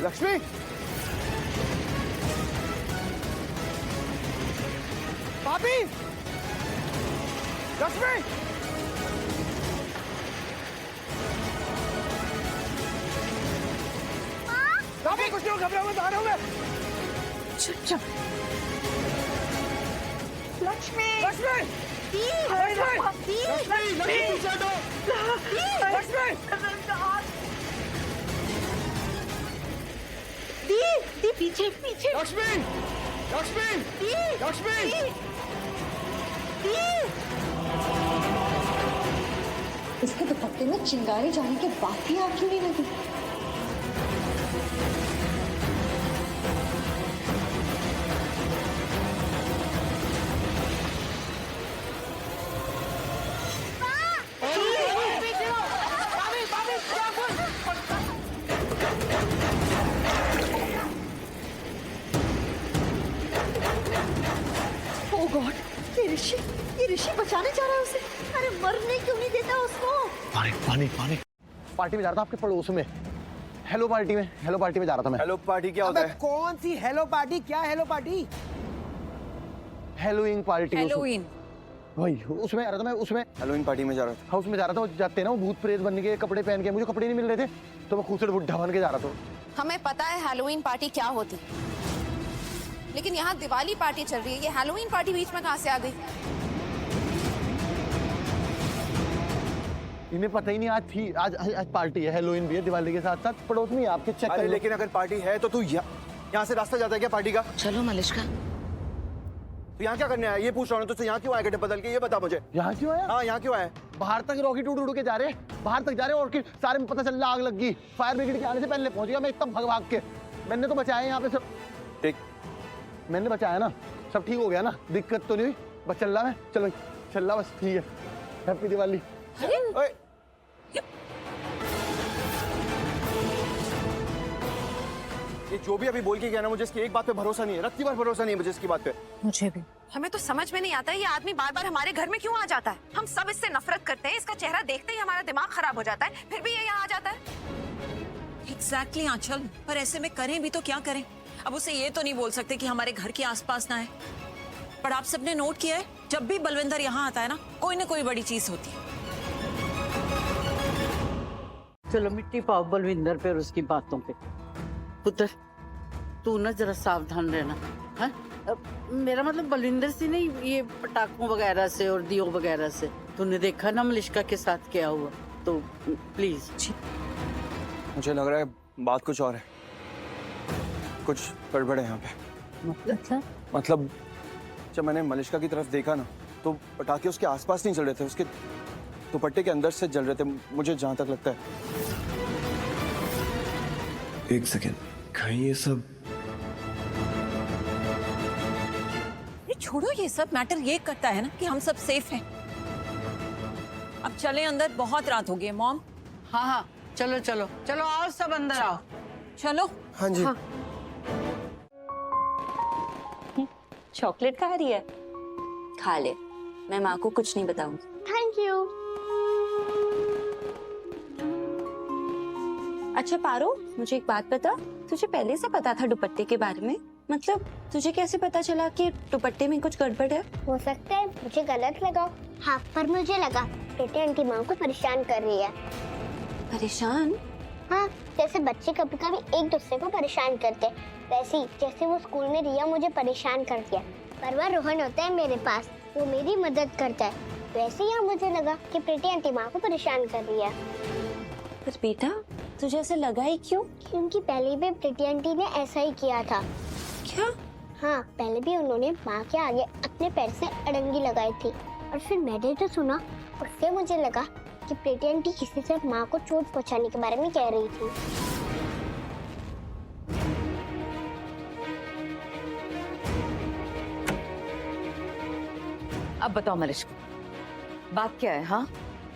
लक्ष्मी, भाभी, लक्ष्मी, भाभी कुछ नहीं, घबराओ मत, आ रहा हूं मैं। चुप। लक्ष्मी, लक्ष्मी, लक्ष्मी, दी पीछे पीछे। लक्ष्मी, लक्ष्मी, लक्ष्मी, इसके दुपट्टे में चिंगारी जाने के बाद भी आग क्यों नहीं लगी? ओह गॉड, ये ऋषि बचाने जा रहा है उसे। अरे मरने क्यों नहीं देता उसको? पानी पानी पानी। पार्टी में जा रहा था आपके पड़ोस में, हेलो पार्टी में जा रहा था मैं। हेलो पार्टी क्या होता है? कौन सी हेलो पार्टी? क्या hello party? Halloween party. Halloween वही, उसमें जा रहा था मैं, उसमें हेलोइन पार्टी में जा रहा था। हाँ उसमें जा रहा था। वो जाते हैं ना, वो भूत प्रेत बनने के कपड़े पहन के, मुझे कपड़े नहीं मिल रहे थे तो मैं खुद से बुढ़ा बन के जा रहा था। हमें पता है हैलोवीन पार्टी क्या होती, लेकिन यहाँ दिवाली पार्टी चल रही है, ये हैलोवीन पार्टी बीच में कहाँ से आ गई? इन्हें पता ही नहीं आज थी, आज पार्टी है, हेलोइन भी है दिवाली के साथ साथ। पड़ोस में आपके चेक कर लो। लेकिन अगर पार्टी है तो तू यहाँ से रास्ता जाता है क्या पार्टी का? चलो मलिश्का। तो यहाँ क्या करने आया ये पूछ रहा हूँ। तुझसे यहाँ क्यों आया गड्ढे बदल के, ये बता मुझे। यहाँ क्यों आया? हाँ यहाँ क्यों आया? बाहर तक रॉकेट उड़ के जा रहे हैं, बाहर तक जा रहे हैं और सारे में पता चल रहा आग लग गई। फायर ब्रिगेड के आने से पहले पहुंच गया मैं, इतना भाग के। मैंने तो बचाया यहाँ पे सब। ठीक, मैंने बचाया ना, सब ठीक हो गया ना, दिक्कत तो नहीं हुई। बस चल रहा मैं, चलो चल रहा, बस ठीक है। हैप्पी दिवाली। ये जो भी अभी बोल के गया ना, मुझे इसकी एक बात पे भरोसा नहीं है, रत्ती भर भरोसा नहीं है मुझे इसकी बात पे। मुझे भी। हमें तो समझ में नहीं आता है ये आदमी बार बार हमारे घर में क्यों आ जाता है। हम सब इससे नफरत करते हैं, इसका चेहरा देखते ही हमारा दिमाग खराब हो जाता है, फिर भी ये यहाँ आ जाता है। एग्जैक्टली आंचल, पर ऐसे में करें भी तो क्या करें। अब उसे ये तो नहीं बोल सकते कि हमारे घर के आसपास ना है। पर आप सबने नोट किया है, जब भी बलविंदर यहाँ आता है ना कोई बड़ी चीज होती है। चलो मिट्टी पाओ बलविंदर पे और उसकी बातों पे। पुत्र तू ना जरा सावधान रहना है। मेरा मतलब बलविंदर से नहीं, ये पटाखों वगैरह से और दियों वगैरह से। तूने देखा ना मलिष्का के साथ क्या हुआ, तो प्लीज। मुझे लग रहा है बात कुछ और है, कुछ गड़बड़ है यहाँ पे। मतलब जब मैंने मलिष्का की तरफ देखा ना, तो पटाखे उसके आसपास नहीं चल रहे थे, उसके दुपट्टे के अंदर से जल रहे थे, मुझे जहाँ तक लगता है। एक सेकेंड, कहीं ये सब ये छोड़ो, ये सब मैटर ये करता है ना कि हम सब सेफ हैं। अब चले अंदर, बहुत रात हो गई है। मॉम। हाँ हाँ चलो चलो चलो, आओ सब अंदर आओ। चलो। हाँ जी। चॉकलेट खा रही है, खा ले, मैं माँ को कुछ नहीं बताऊंगी। Thank you. अच्छा पारो, मुझे एक बात बता, तुझे पहले से पता था दुपट्टे के बारे में? मतलब तुझे कैसे पता चला कि दुपट्टे में कुछ गड़बड़ है? हो सकता है मुझे गलत लगा। हाँ, पर मुझे लगा बेटे आंटी माँ को परेशान कर रही है। परेशान? हाँ, जैसे बच्चे कभी कभी एक दूसरे को परेशान करते, वैसे ही जैसे वो स्कूल में रिया मुझे परेशान कर दिया, पर वह रोहन होता है मेरे पास, वो मेरी मदद करता है। वैसे ही मुझे लगा कि प्रीति आंटी माँ को परेशान कर रही है। पर बेटा तुझे ऐसा लगा ही क्यों? क्योंकि पहले भी प्रीति आंटी ने ऐसा ही किया था। क्या? हाँ, पहले भी उन्होंने माँ के आगे अपने पैर से अड़ंगी लगाई थी, और फिर मैंने जो सुना उससे मुझे लगा कि प्रीति आंटी किसी से माँ को चोट पहुँचाने के बारे में कह रही थी। अब बताओ मलिष्का, बात क्या है? हाँ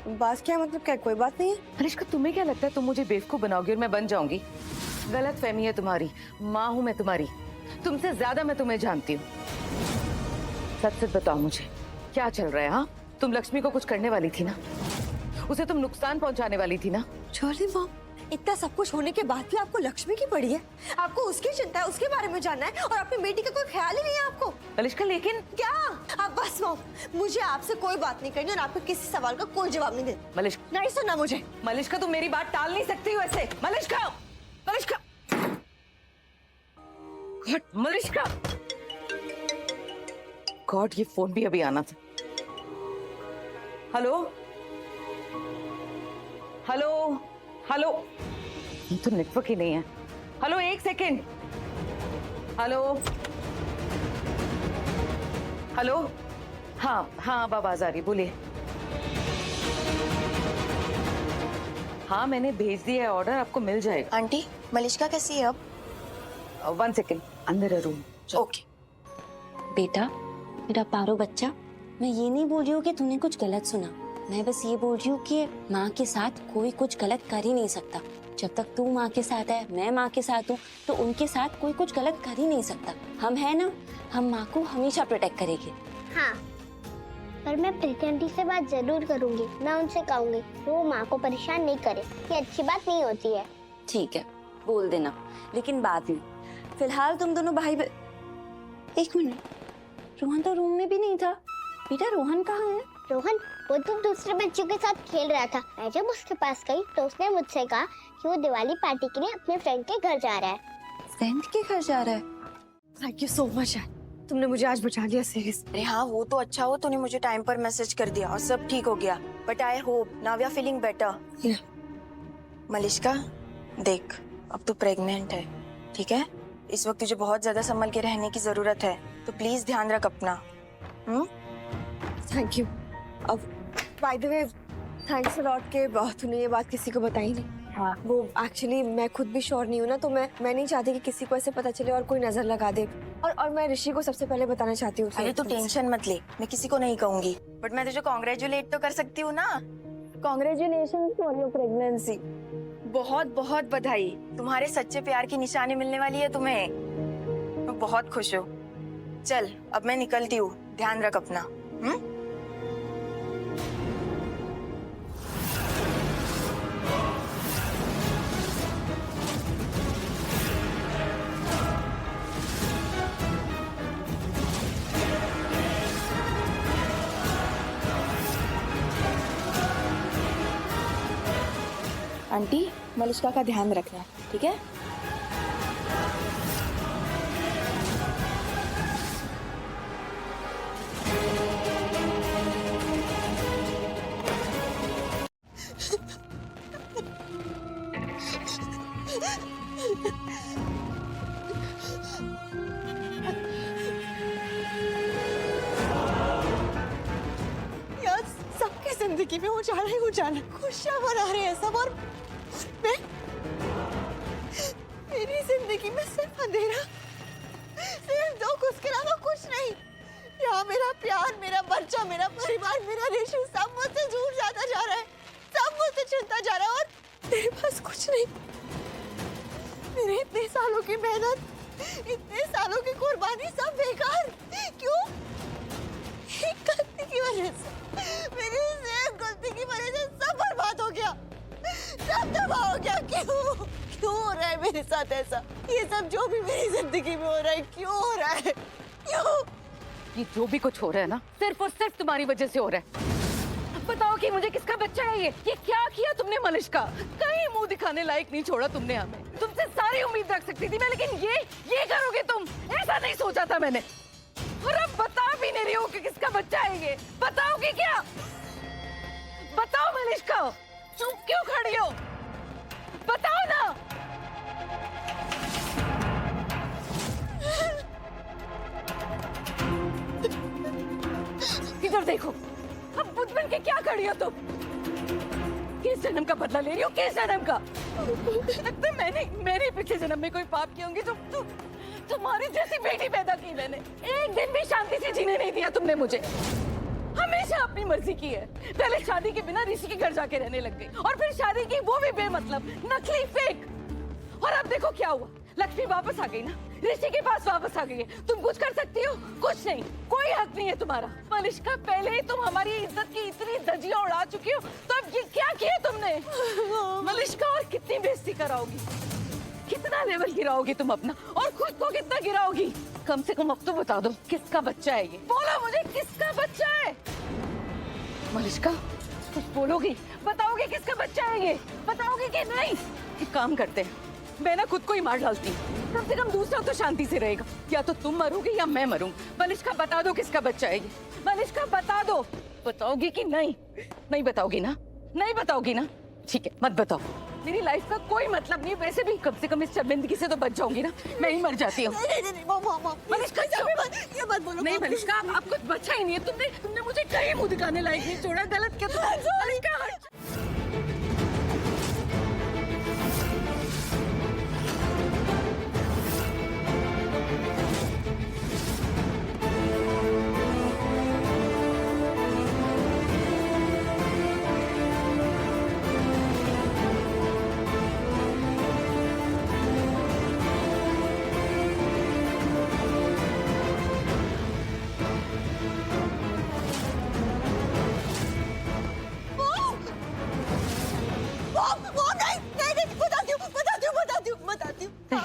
बात क्या मतलब, क्या कोई बात नहीं है? मलिष्का, तुम्हें क्या लगता है तुम मुझे बेवकूफ बनाओगी और मैं बन जाऊंगी? गलत फहमी है तुम्हारी। माँ हूँ मैं तुम्हारी, तुमसे ज्यादा मैं तुम्हें जानती हूँ। सच सच बताओ मुझे क्या चल रहा है? हाँ, तुम लक्ष्मी को कुछ करने वाली थी ना, उसे तुम नुकसान पहुंचाने वाली थी ना? चोरी मॉम, इतना सब कुछ होने के बाद भी आपको लक्ष्मी की पड़ी है? आपको उसकी चिंता है, उसके बारे में जानना है, और अपनी बेटी का कोई ख्याल ही नहीं है आपको? मलिष्का लेकिन क्या? अब बस मॉम, मुझे आपसे कोई बात नहीं करनी और आपको किसी सवाल का कोई जवाब नहीं देना। मलिष्का नहीं सुनना मुझे। मलिष्का, तुम मेरी बात टाल नहीं सकती हो ऐसे। मलिष्का, मलिष्का, मलिष्का, गॉड, ये फोन भी अभी आना था। हेलो हेलो हेलो, ये तो नेटवर्क ही नहीं है। हेलो, एक सेकेंड। हेलो हेलो, हाँ हाँ अब आवाज आ रही, बोलिए। हाँ मैंने भेज दिया है ऑर्डर, आपको मिल जाएगा। आंटी मलिष्का कैसी है अब? 1 सेकेंड, अंदर है रूम। ओके। बेटा मेरा पारो बच्चा, मैं ये नहीं बोल रही हूँ कि तूने कुछ गलत सुना, मैं बस ये बोल रही हूँ कि माँ के साथ कोई कुछ गलत कर ही नहीं सकता। जब तक तू माँ के साथ है, मैं माँ के साथ हूँ, तो उनके साथ कोई कुछ गलत कर ही नहीं सकता। हम है ना, हम माँ को हमेशा प्रोटेक्ट करेंगे। हाँ, पर मैं प्रीति आंटी से बात जरूर करूंगी। मैं उनसे कहूंगी कि वो माँ को परेशान नहीं करे, ये अच्छी बात नहीं होती है। ठीक है, बोल देना, लेकिन बाद में। फिलहाल तुम दोनों भाई एक मिनट, रोहन तो रूम में भी नहीं था। बेटा रोहन कहाँ है? रोहन वो तो दूसरे बच्चों के साथ खेल रहा था। मैं जब उसके पास गई तो उसने मुझसे कहा कि वो दिवाली पार्टी के लिए अपने फ्रेंड के घर जा रहा है। फ्रेंड के घर जा रहा है? थैंक यू सो मच यार, तुमने मुझे आज बचा लिया सीरियस। अरे हाँ, वो तो अच्छा हो तूने मुझे टाइम पर मैसेज कर दिया और सब ठीक हो गया। But I hope now we are feeling better. Malishka देख, अब तू प्रेग्नेंट है, ठीक है? इस वक्त तुझे बहुत ज्यादा संभल के रहने की जरूरत है, तो प्लीज ध्यान रख अपना। Thank you. अब by the way thanks a lot के तूने ये बात किसी को बताई नहीं। हाँ, वो एक्चुअली मैं खुद भी श्योर नहीं हूँ ना, तो मैं नहीं चाहती कि किसी को ऐसे पता चले और कोई नजर लगा दे, और मैं ऋषि को सबसे पहले बताना चाहती हूँ। अरे तू टेंशन मत ले, मैं किसी को नहीं कहूंगी, बट मैं तुझे कॉन्ग्रेचुलेट तो कर सकती हूँ ना। Congratulations for your pregnancy. बहुत बहुत बधाई, तुम्हारे सच्चे प्यार की निशानी मिलने वाली है तुम्हें। मैं बहुत खुश हूँ। चल अब मैं निकलती हूँ, ध्यान रख अपना। आंटी, मलिष्का का ध्यान रखना, ठीक है? यार सबकी जिंदगी में उजाला ही उजाला, खुशियां मना रहे हैं सब, और मैं मेरी जिंदगी में सिर्फ अंधेरा, सिर्फ दुख, उसके अलावा कुछ नहीं। यहाँ मेरा प्यार, मेरा बच्चा, मेरा परिवार, मेरा रिश्ता सब मुझसे दूर जाता जा रहा है, सब मुझसे छूटता जा रहा है, और मेरे पास कुछ नहीं। मेरे इतने सालों की मेहनत, इतने सालों की कुर्बानी सब बेकार, क्यों? एक गलती की वजह से, मेरी एक गलती की वजह से सब बर्बाद हो गया, सब तबाह हो गया। क्यों क्यों हो रहा है मेरे साथ ऐसा? ये सब जो भी मेरी जिंदगी में हो रहा है, क्यों हो रहा है? क्यों? ये जो भी कुछ हो रहा है ना, सिर्फ और सिर्फ तुम्हारी वजह से हो रहा है। बताओ कि मुझे किसका बच्चा है ये क्या किया तुमने मलिष्का? कहीं मुंह दिखाने लायक नहीं छोड़ा तुमने हमें। तुमसे सारी उम्मीद रख सकती थी मैं, लेकिन ये करोगे तुम, ऐसा नहीं सोचा था मैंने। और अब बता भी नहीं रही हो कि किसका बच्चा है ये। बताओगे क्या? बताओ मलिष्का, चुप क्यों खड़ी हो? बताओ ना। इधर देखो, अब बुद्ध बन के क्या खड़ी हो तुम? किस जन्म का बदला ले रही हो? किस जन्म का? लगता है मैंने पिछले जन्म में कोई पाप किए होंगे। तुम्हारी जैसी बेटी पैदा की मैंने, एक दिन भी शांति से जीने नहीं दिया तुमने मुझे। हमेशा अपनी मर्जी की है। पहले शादी के बिना ऋषि के घर जाके रहने लग गई, और फिर शादी की वो भी बेमतलब, नकली, फेक। और अब देखो क्या हुआ, लक्ष्मी वापस आ गई ना, ऋषि के पास वापस आ गई है। तुम कुछ कर सकती हो? कुछ नहीं, कोई हक नहीं है तुम्हारा। मलिष्का, पहले ही तुम हमारी इज्जत की इतनी धज्जियां उड़ा चुकी हो, तो अब ये क्या किया तुमने? मलिष्का, और कितनी बेइज्जती कराओगी? कितना लेवल गिराओगी तुम अपना, और खुद को कितना गिराओगी? कम से कम अब तो बता दो किसका बच्चा है ये। बोलो मुझे, किसका बच्चा है? मलिष्का, कुछ बोलोगी? बताओगे किसका बच्चा है ये? बताओगे कि नहीं? एक काम करते हैं, मैं ना खुद को ही मार डालती हूँ, कम से कम दूसरा तो शांति से रहेगा। या तो तुम मरोगे या मैं मरूंगी। मलिष्का, बता दो किसका बच्चा है ये। मलिष्का, बता दो। बताओगी कि नहीं? नहीं बताओगी ना? नहीं बताओगी ना? ठीक है, मत बताओ। मेरी लाइफ का कोई मतलब नहीं। वैसे भी कम से कम इस शर्मिंदगी से तो बच जाऊंगी ना। मैं ही मर जाती हूँ। मलिष्का, ये मत बोलो। नहीं मलिष्का, अब कुछ बचा ही नहीं है। तुमने मुझे कहीं मुंह दिखाने लायक नहीं छोड़ा। गलत क्या तुम?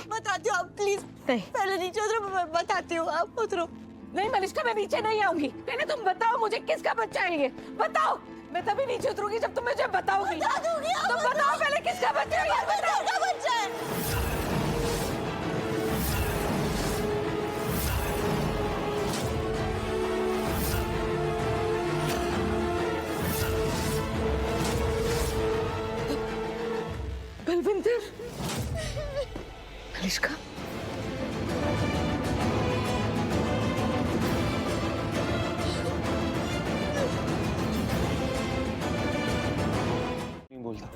बताती हूँ आप, प्लीज। पहले नीचे उतरो, मैं बताती हूँ, आप उतरो। नहीं मलिष्का, मैं नीचे नहीं आऊंगी। पहले तुम बताओ मुझे किसका बच्चा है ये। बताओ। मैं तभी नीचे उतरूंगी जब तुम मुझे बताओगी। बता दूंगी। तो बताओ पहले किसका बच्चा है ये। किसका बच्चा है? बलविंदर। मलिष्का, नहीं बोलता,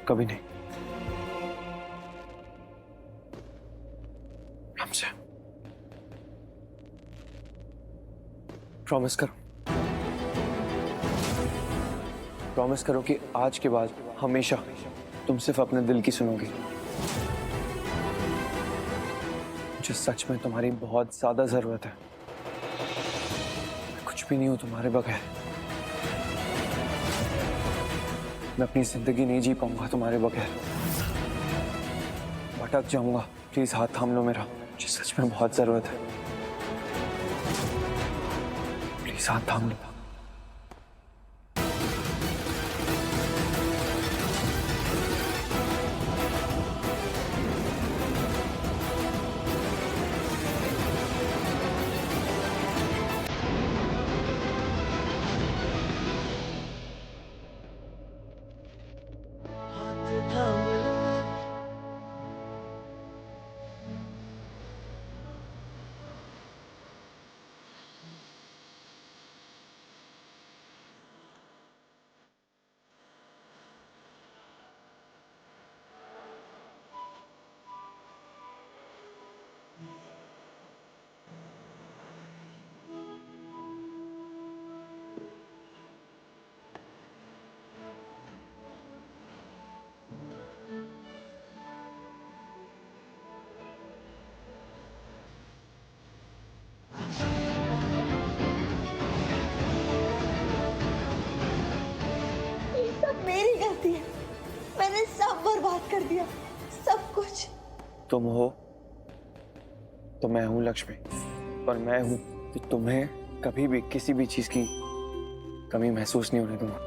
कभी नहीं। हमसे प्रॉमिस करो, प्रॉमिस करो कि आज के बाद हमेशा तुम सिर्फ अपने दिल की सुनोगी। मुझे सच में तुम्हारी बहुत ज्यादा जरूरत है। मैं कुछ भी नहीं हूं तुम्हारे बगैर। मैं अपनी जिंदगी नहीं जी पाऊंगा तुम्हारे बगैर। भटक जाऊंगा। प्लीज हाथ थाम लो मेरा, मुझे सच में बहुत जरूरत है। प्लीज हाथ थाम लो। ये सब मेरी गलती है। मैंने सब बर्बाद कर दिया, सब कुछ। तुम हो तो मैं हूं लक्ष्मी, और मैं हूं कि तुम्हें कभी भी किसी भी चीज की कमी महसूस नहीं होने दूंगा।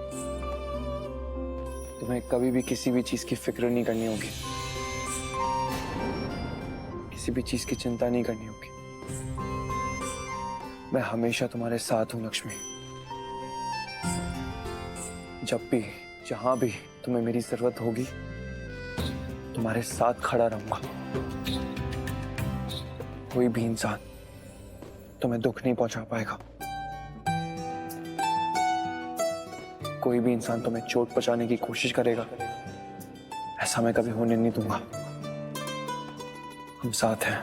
तुम्हें कभी भी किसी भी चीज की फिक्र नहीं करनी होगी, किसी भी चीज की चिंता नहीं करनी होगी। मैं हमेशा तुम्हारे साथ हूं लक्ष्मी। जब भी जहां भी तुम्हें मेरी जरूरत होगी, तुम्हारे साथ खड़ा रहूंगा। कोई भी इंसान तुम्हें दुख नहीं पहुंचा पाएगा। कोई भी इंसान तुम्हें चोट पहुंचाने की कोशिश करेगा, ऐसा मैं कभी होने नहीं दूंगा। हम साथ हैं।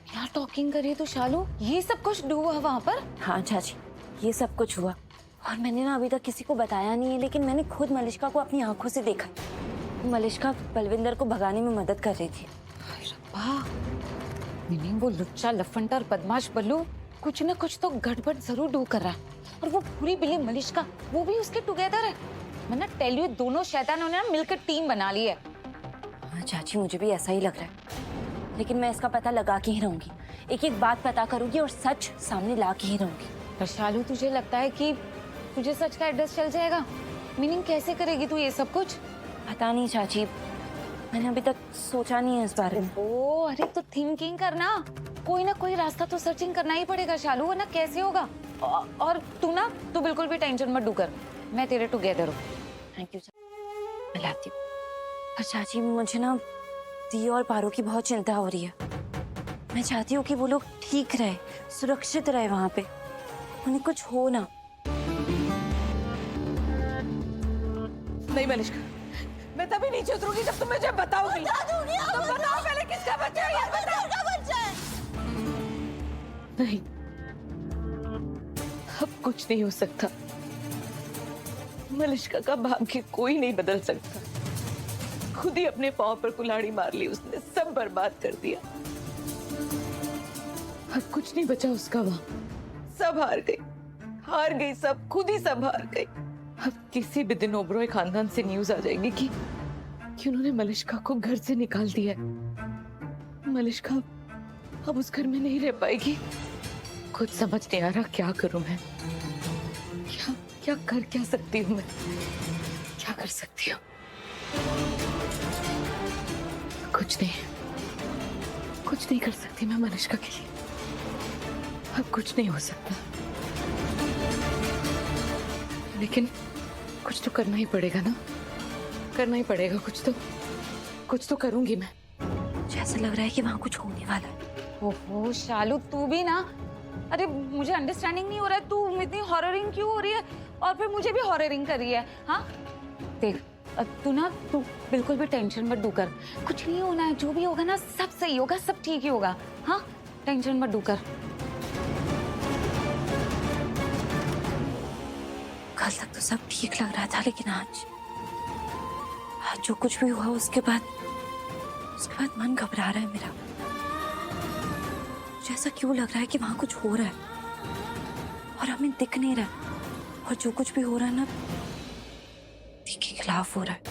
क्या टॉकिंग कर रही है तू शालू? ये सब कुछ हुआ वहां पर? हाँ चाची, ये सब कुछ हुआ और मैंने ना अभी तक किसी को बताया नहीं है, लेकिन मैंने खुद मलिष्का को अपनी आंखों से देखा। मलिष्का बलविंदर को भगाने में मदद कर रही थी। मीनिंग वो लुच्चा लफंडर बदमाश बल्लू कुछ ना कुछ तो गड़बड़ जरूर डू कर रहा है, और वो पूरी बिल्ली मलिष्का वो भी उसके टुगेदर है। मैंने टेल यू, दोनों शैतानों ने ना मिलकर टीम बना ली है। हाँ चाची, मुझे भी ऐसा ही लग रहा है, लेकिन मैं इसका पता लगा के ही रहूंगी। एक एक बात पता करूंगी और सच सामने ला के ही रहूंगी। पर शालू, तुझे लगता है कि तुझे सच का एड्रेस चल जाएगा? मीनिंग कैसे करेगी तू ये सब कुछ? पता नहीं चाची, मैंने अभी तक सोचा नहीं है इस बारे में। ओ अरे तो थिंकिंग करना, कोई ना कोई रास्ता तो सर्चिंग करना ही पड़ेगा शालू, वरना कैसे होगा? और तू बिल्कुल भी टेंशन मत डू कर, मैं तेरे टुगेदर हूँ। थैंक यू, मैं लाती हूँ। पर चाची, मुझे ना दिया और पारो की बहुत चिंता हो रही है। मैं चाहती हूँ कि वो लोग ठीक रहे, सुरक्षित रहे वहां पे, उन्हें कुछ हो ना। नहीं मलिष्का, मैं तभी नीचे उतरूंगी जब तुम मुझे बताओगी। तुम बताओ पहले किसका बच्चा है, ये बताओ। नहीं, अब कुछ नहीं हो सकता। मलिष्का का भाग्य कोई नहीं बदल सकता। खुद ही अपने पांव पर कुल्हाड़ी मार ली उसने, सब बर्बाद कर दिया। अब कुछ नहीं बचा उसका वहां, सब हार गई सब, खुद ही सब हार गई। अब किसी भी दिन ओबरॉय खानदान से न्यूज आ जाएगी कि उन्होंने मलिष्का को घर से निकाल दिया है। मलिष्का अब उस घर में नहीं रह पाएगी। कुछ समझ नहीं आ रहा क्या करूं मैं, क्या कर सकती हूँ मैं, क्या कर सकती हूँ? कुछ नहीं कर सकती मैं मलिष्का के लिए। अब कुछ नहीं हो सकता, लेकिन कुछ तो करना ही पड़ेगा ना, करना ही पड़ेगा। कुछ तो करूंगी मैं। मुझे ऐसा लग रहा है कि वहां कुछ होने वाला है। ओहो शालू, तू भी ना, अरे मुझे अंडरस्टैंडिंग नहीं हो रहा है, तू इतनी हॉररिंग क्यों हो रही है, और फिर मुझे भी हॉररिंग कर रही है। हाँ देख, तू बिल्कुल भी टेंशन मत डू कर, कुछ नहीं होना है, जो भी होगा ना सब सही होगा, सब ठीक ही होगा। हाँ टेंशन मत डू कर। कल तक तो सब ठीक लग रहा था, लेकिन आज जो कुछ भी हुआ उसके बाद मन घबरा रहा है मेरा। मुझे ऐसा क्यों लग रहा है कि वहां कुछ हो रहा है और हमें दिख नहीं रहा है, और जो कुछ भी हो रहा है ना ठीक के खिलाफ हो रहा है।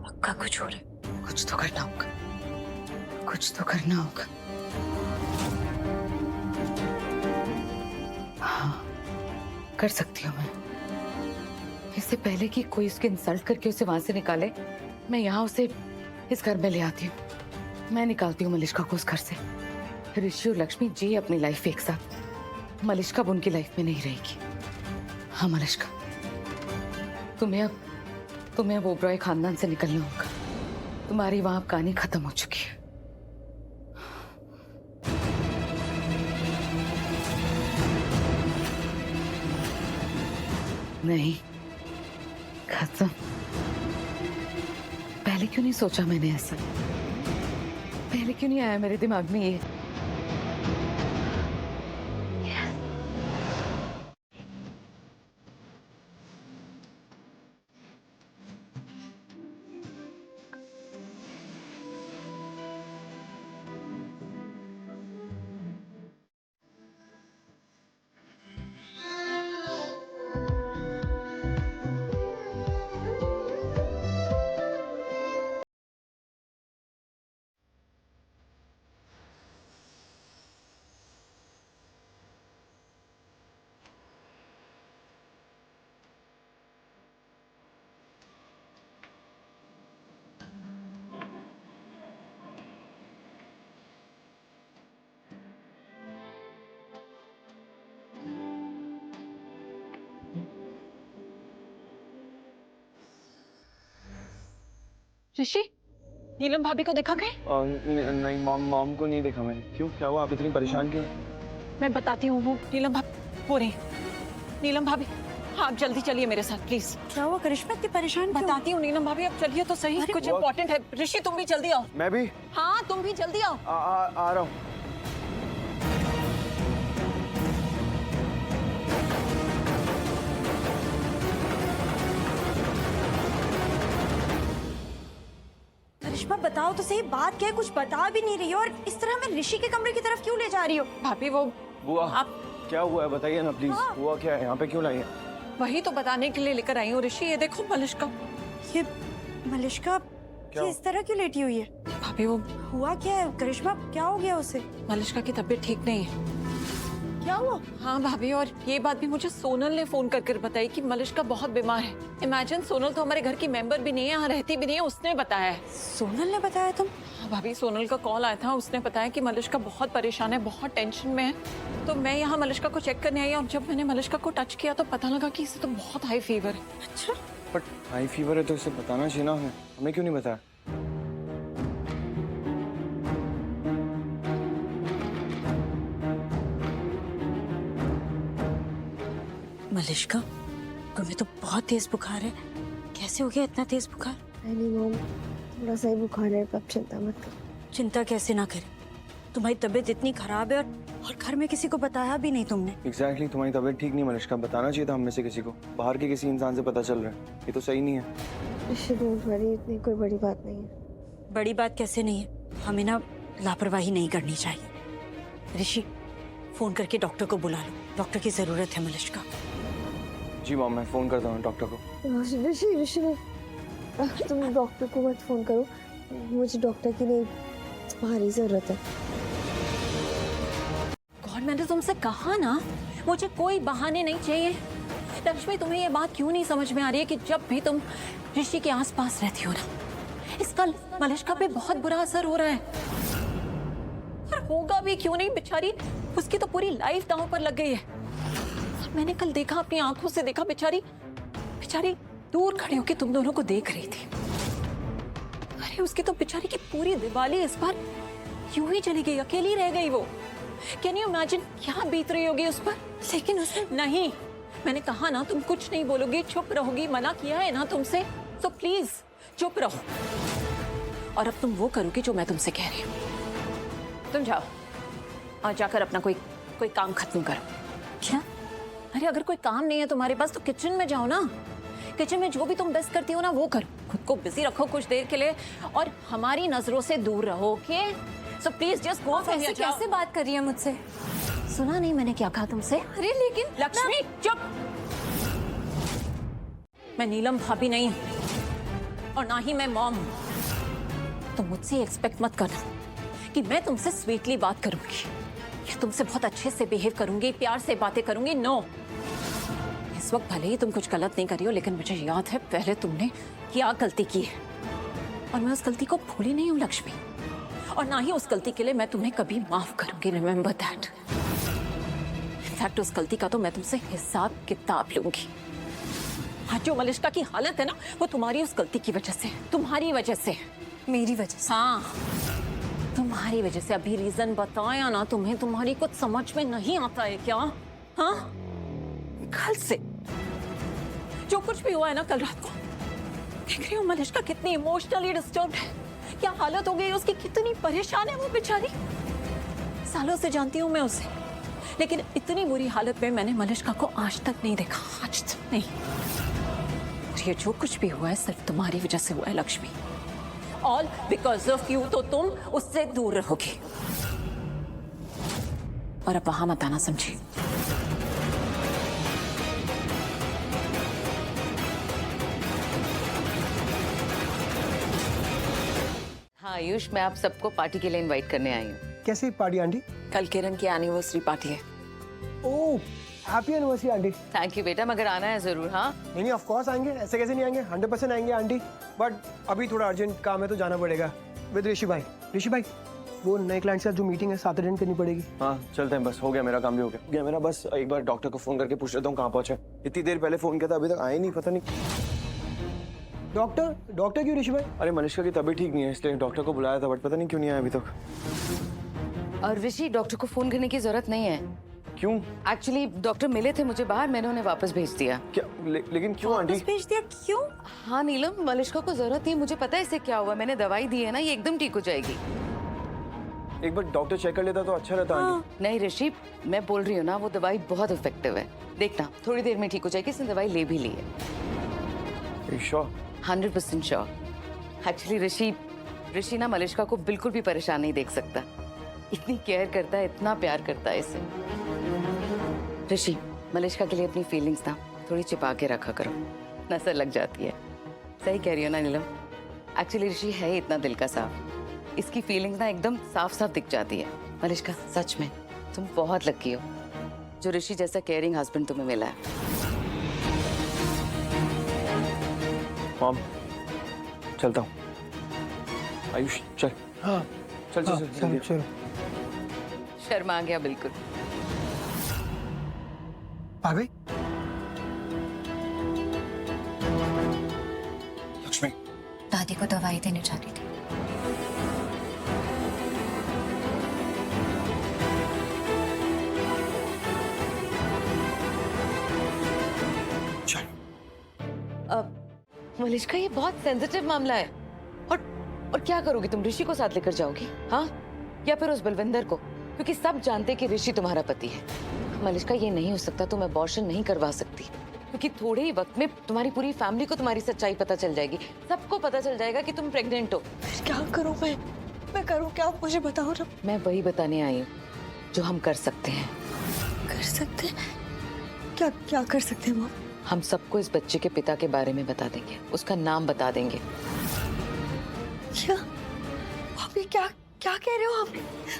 पक्का कुछ हो रहा है। कुछ तो करना होगा, कुछ तो करना होगा। हाँ, कर सकती हूँ मैं। इससे पहले कि कोई उसके इंसल्ट करके उसे वहां से निकाले, मैं यहाँ उसे इस घर में ले आती हूँ। मैं निकालती हूँ मलिष्का को उस घर से। ऋषि और लक्ष्मी जी अपनी लाइफ एक साथ, मलिष्का अब उनकी लाइफ में नहीं रहेगी। हाँ मलिष्का, तुम्हें अब ओबरॉय खानदान से निकलना होगा। तुम्हारी वहां अब कहानी खत्म हो चुकी है। नहीं, खत्म। पहले क्यों नहीं सोचा मैंने ऐसा? पहले क्यों नहीं आया मेरे दिमाग में ये? ऋषि, नीलम भाभी को देखा गए? नहीं मॉम को नहीं देखा मैंने। क्यों, क्या हुआ? आप इतनी परेशान क्यों? मैं बताती हूँ, वो नीलम भाभी हो रही। नीलम भाभी, हाँ, आप जल्दी चलिए मेरे साथ प्लीज। क्या हुआ करिश्मा, इतनी परेशान क्यों? बताती हूँ नीलम भाभी, अब चलिए तो सही, कुछ इम्पोर्टेंट है। ऋषि तुम भी जल्दी आओ। मैं भी? हाँ तुम भी जल्दी आओ। आ रहा हूँ। करिश्मा बताओ तो सही, बात क्या है? कुछ बता भी नहीं रही हो, और इस तरह मैं ऋषि के कमरे की तरफ क्यों ले जा रही हो? भाभी वो बुआ, आप क्या हुआ है बताइए ना प्लीज। हाँ। हुआ क्या है? यहाँ पे क्यों लाई है? वही तो बताने के लिए लेकर आई हूँ ऋषि। ये देखो मलिष्का। ये मलिष्का क्या? ये इस तरह क्यों लेटी हुई है? भाभी वो हुआ क्या है करिश्मा, क्या हो गया उसे? मलिष्का की तबीयत ठीक नहीं है। क्या हुआ? हाँ भाभी, और ये बात भी मुझे सोनल ने फोन करके बताई कि मलिष्का बहुत बीमार है। इमेजिन, सोनल तो हमारे घर की मेंबर भी नहीं है, यहाँ रहती भी नहीं है, उसने बताया है। सोनल ने बताया तुम? हाँ भाभी, सोनल का कॉल आया था, उसने बताया कि मलिष्का बहुत परेशान है, बहुत टेंशन में है। तो मैं यहाँ मलिष्का को चेक करने आई, और जब मैंने मलिष्का को टच किया तो पता लगा कि इसे तो बहुत हाई फीवर है। अच्छा, बट हाई फीवर है तो इसे बताना चाहिए ना हमें। हमें क्यों नहीं बताया? मलिष्का तुम्हें तो बहुत तेज बुखार है, कैसे हो गया इतना तेज बुखार? नहीं मॉम, थोड़ा सा ही बुखार है, अब चिंता मत कर। चिंता कैसे ना करे, तुम्हारी तबीयत इतनी खराब है, और घर में किसी को बताया भी नहीं तुमने। एग्जैक्टली, तुम्हारी तबीयत ठीक नहीं मलिष्का, बताना चाहिए था हम में से किसी को। बाहर के किसी इंसान से पता चल रहा है, ये तो सही नहीं है। डोंट वरी, इतनी कोई बड़ी बात नहीं है। बड़ी बात कैसे नहीं है, हमें ना लापरवाही नहीं करनी चाहिए। ऋषि, फोन करके डॉक्टर को बुला लो, डॉक्टर की जरूरत है मलिष्का। जी मॉम, मैं फोन करता हूँ डॉक्टर को। ऋषि तुम डॉक्टर को मत फोन करो, मुझे डॉक्टर की नहीं तुम्हारी जरूरत है। कौन, मैंने तुमसे कहा ना, मुझे कोई बहाने नहीं चाहिए। लक्ष्मी, तुम्हें ये बात क्यों नहीं समझ में आ रही है कि जब भी तुम ऋषि के आसपास रहती हो ना, इसका मलिष्का पे बहुत बुरा असर हो रहा है। और होगा भी क्यों नहीं, बेचारी, उसकी तो पूरी लाइफ दांव पर लग गई है। मैंने कल देखा, अपनी आंखों से देखा, बेचारी दूर खड़ी होकर तुम दोनों को देख रही थी। अरे उसकी तो बेचारी की पूरी दिवाली इस बार यूं ही चली गई, अकेली रह गई वो। कैन यू इमेजिन क्या बीत रही होगी उस पर? लेकिन उसने नहीं, मैंने कहा ना तुम कुछ नहीं बोलोगी, चुप रहोगी, मना किया है ना तुमसे, तो प्लीज चुप रहो। और अब तुम वो करोगी जो मैं तुमसे कह रही हूँ। तुम जाओ और जाकर अपना कोई काम खत्म करो। क्या अरे अगर कोई काम नहीं है तुम्हारे पास तो किचन में जाओ ना। किचन में जो भी तुम बेस्ट करती हो ना वो करो। खुद को बिजी रखो कुछ देर के लिए और हमारी नजरों से दूर रहो, okay? So please just go from here. कैसे बात कर रही है मुझसे? सुना नहीं मैंने क्या कहा तुमसे? अरे लेकिन लक्ष्मी चुप। मैं नीलम भाभी नहीं हूं और ना ही मैं मॉम हूं। तो मुझसे एक्सपेक्ट मत करना कि मैं तुमसे स्वीटली बात करूंगी या तुमसे बहुत अच्छे से बिहेव करूंगी, प्यार से बातें करूंगी। नो, इस वक्त भले ही तुम कुछ गलत नहीं कर रही हो, लेकिन मुझे याद है पहले तुमने क्या गलती की है और मैं उस गलती को भूली नहीं हूं लक्ष्मी, और ना ही उस गलती के लिए मैं तुम्हें कभी माफ करूंगी। Remember that. इनफैक्ट उस गलती का तो मैं तुमसे हिसाब किताब लूंगी। आज जो मलिष्का की हालत है ना वो तुम्हारी उस गलती की वजह से, तुम्हारी वजह से। मेरी वजह से? हाँ, तुम्हारी वजह से। अभी रीजन बताया ना तुम्हें, तुम्हारी कुछ समझ में नहीं आता है क्या? हाँ, कल से जो कुछ भी हुआ है ना कल रात को, देख रही हो मलिष्का कितनी इमोशनली डिस्टर्ब्ड है, क्या हालत हो गई उसकी, कितनी परेशान है वो बेचारी। सालों से जानती हूँ मैं उसे, लेकिन इतनी बुरी हालत में मैंने मलिष्का को आज तक नहीं देखा, आज तक नहीं। और ये जो कुछ भी हुआ है सिर्फ तुम्हारी वजह से हुआ है Lakshmi. All because of you. तो तुम उससे दूर रहोगी और अब वहां मत आना, समझी? हाँ आयुष, मैं आप सबको पार्टी के लिए इनवाइट करने आई हूँ। कैसी पार्टी आंटी? कल किरण की एनिवर्सरी पार्टी है। Oh, happy anniversary aunty. Thank you बेटा, मगर आना है जरूर। हाँ नहीं ऑफ कोर्स आएंगे, ऐसे कैसे नहीं आएंगे, 100% आएंगे आंटी। बट अभी थोड़ा अर्जेंट काम है तो जाना पड़ेगा विद ऋषि भाई। ऋषि भाई, वो नए क्लाइंट से जो मीटिंग है 7 अटेंड करनी पड़ेगी। हाँ चलते हैं, बस हो गया, मेरा काम भी हो गया मेरा। बस एक बार डॉक्टर को फोन करके पूछ लेता हूँ कहाँ पहुंचे। इतनी देर पहले फोन किया था, अभी तक आए नहीं, पता नहीं। डॉक्टर क्यों ऋषि भाई? अरे मलिष्का की तबीयत ठीक नहीं है इसलिए डॉक्टर को बुलाया था, बट पता नहीं क्यों नहीं आया अभी तक। और ऋषि, डॉक्टर को फोन करने की जरूरत नहीं है। क्यों? एक्चुअली डॉक्टर मिले थे मुझे बाहर, मैंने उन्हें वापस भेज दिया। क्या? लेकिन क्यों आंटी? भेज दिया क्यों? हाँ नीलम, मलिष्का को जरूरत नहीं, मुझे पता है इसे क्या हुआ। मैंने दवाई दी है ना, ये एकदम ठीक हो जाएगी। एक बार डॉक्टर चेक कर लेता तो अच्छा रहता आंटी। नहीं ऋषि, मैं बोल रही हूँ ना, वो दवाई बहुत इफेक्टिव है। देखना थोड़ी देर में ठीक हो जाएगी। इसने दवाई ले भी ली है। 100% श्योर। एक्चुअली ऋषि ना मलिष्का को बिल्कुल भी परेशान नहीं देख सकता। इतनी केयर करता है, इतना प्यार करता है इसे। ऋषि, मलिष्का के लिए अपनी फीलिंग्स ना थोड़ी छिपा के रखा करो, नजर लग जाती है। सही कह रही हो ना नीलम? एक्चुअली ऋषि है इतना दिल का साफ, इसकी फीलिंग्स ना एकदम साफ साफ दिख जाती है। मलिष्का, सच में तुम बहुत लकी हो जो ऋषि जैसा केयरिंग हस्बैंड तुम्हें मिला है। मॉम, चलता हूँ। आयुष चल। हाँ चल चल चल चलो। शर्मा गया बिल्कुल। आ गई लक्ष्मी। दादी को दवाई देने जाती थी। मलिष्का, ये बहुत सेंसिटिव मामला है। और क्या करोगी तुम? ऋषि को साथ लेकर जाओगी? हाँ, या फिर उस बलविंदर को? क्योंकि सब जानते कि ऋषि तुम्हारा पति है। मलिष्का, ये नहीं हो सकता, तुम अबॉर्शन नहीं करवा सकती, क्योंकि थोड़े ही वक्त में तुम्हारी पूरी फैमिली को तुम्हारी सच्चाई पता चल जाएगी। सबको पता चल जाएगा कि तुम प्रेग्नेंट हो। क्या करूं मैं करूं क्या? आप मुझे बताओ ना। मैं वही बताने आई हूँ जो हम कर सकते हैं। कर सकते हैं? क्या कर सकते हैं मॉम? हम सबको इस बच्चे के पिता के बारे में बता देंगे, उसका नाम बता देंगे। क्या आप ये क्या कह रहे हो आप?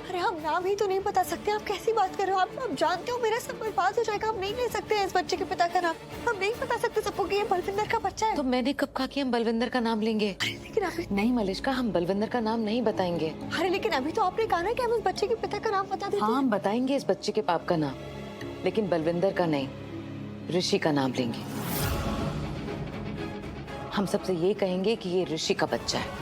अरे हम नाम ही तो नहीं बता सकते। आप कैसी बात कर रहे हो? आप जानते हो मेरा सब बर्बाद हो जाएगा। हम नहीं ले सकते हैं इस बच्चे के पिता का नाम। हम नहीं बता सकते सबको कि ये बलविंदर का बच्चा है। तो मैंने कब कहा कि हम बलविंदर का नाम लेंगे? अरे लेकिन अभी नहीं मलिष्का, हम बलविंदर का नाम नहीं बताएंगे। अरे लेकिन अभी तो आपने कहा ना कि हम इस बच्चे के पिता का नाम बता देते हैं। हाँ, हम बताएंगे इस बच्चे के बाप का नाम, लेकिन बलविंदर का नहीं, ऋषि का नाम लेंगे। हम सबसे ये कहेंगे कि ये ऋषि का बच्चा है।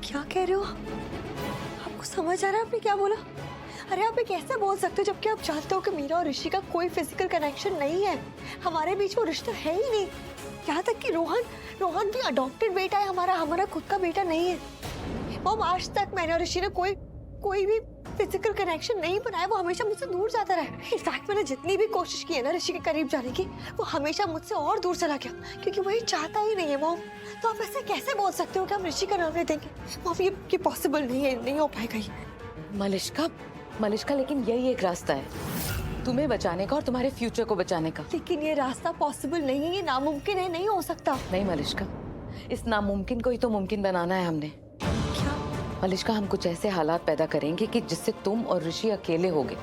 क्या कह रहे हो? आपको समझ आ रहा है आपने क्या बोला? अरे आप ये कैसे बोल सकते हो जबकि आप जानते हो कि मीरा और ऋषि का कोई फिजिकल कनेक्शन नहीं है। हमारे बीच वो रिश्ता है ही नहीं। यहाँ तक कि रोहन भी अडॉप्टेड बेटा है हमारा खुद का बेटा नहीं है। मॉम, आज तक मैंने और ऋषि ने कोई कोई भी फिजिकल कनेक्शन नहीं बनाया, वो हमेशा मुझसे दूर जाता रहा। इनफैक्ट मैंने जितनी भी कोशिश की है ना ऋषि के करीब जाने की, वो हमेशा मुझसे और दूर चला गया, क्योंकि वो ये चाहता ही नहीं है। मॉम, तो आप ऐसे कैसे बोल सकते हो कि हम ऋषि का नाम ले देंगे? मॉम, ये पॉसिबल नहीं है, नहीं हो पाएगा ये। मलिष्का, लेकिन यही एक रास्ता है तुम्हें बचाने का और तुम्हारे फ्यूचर को बचाने का। लेकिन ये रास्ता पॉसिबल नहीं है, ये नामुमकिन है, नहीं हो सकता। नहीं मलिष्का, इस नामुमकिन को ही तो मुमकिन बनाना है हमने। मलिष्का, हम कुछ ऐसे हालात पैदा करेंगे कि जिससे तुम और ऋषि अकेले होगे,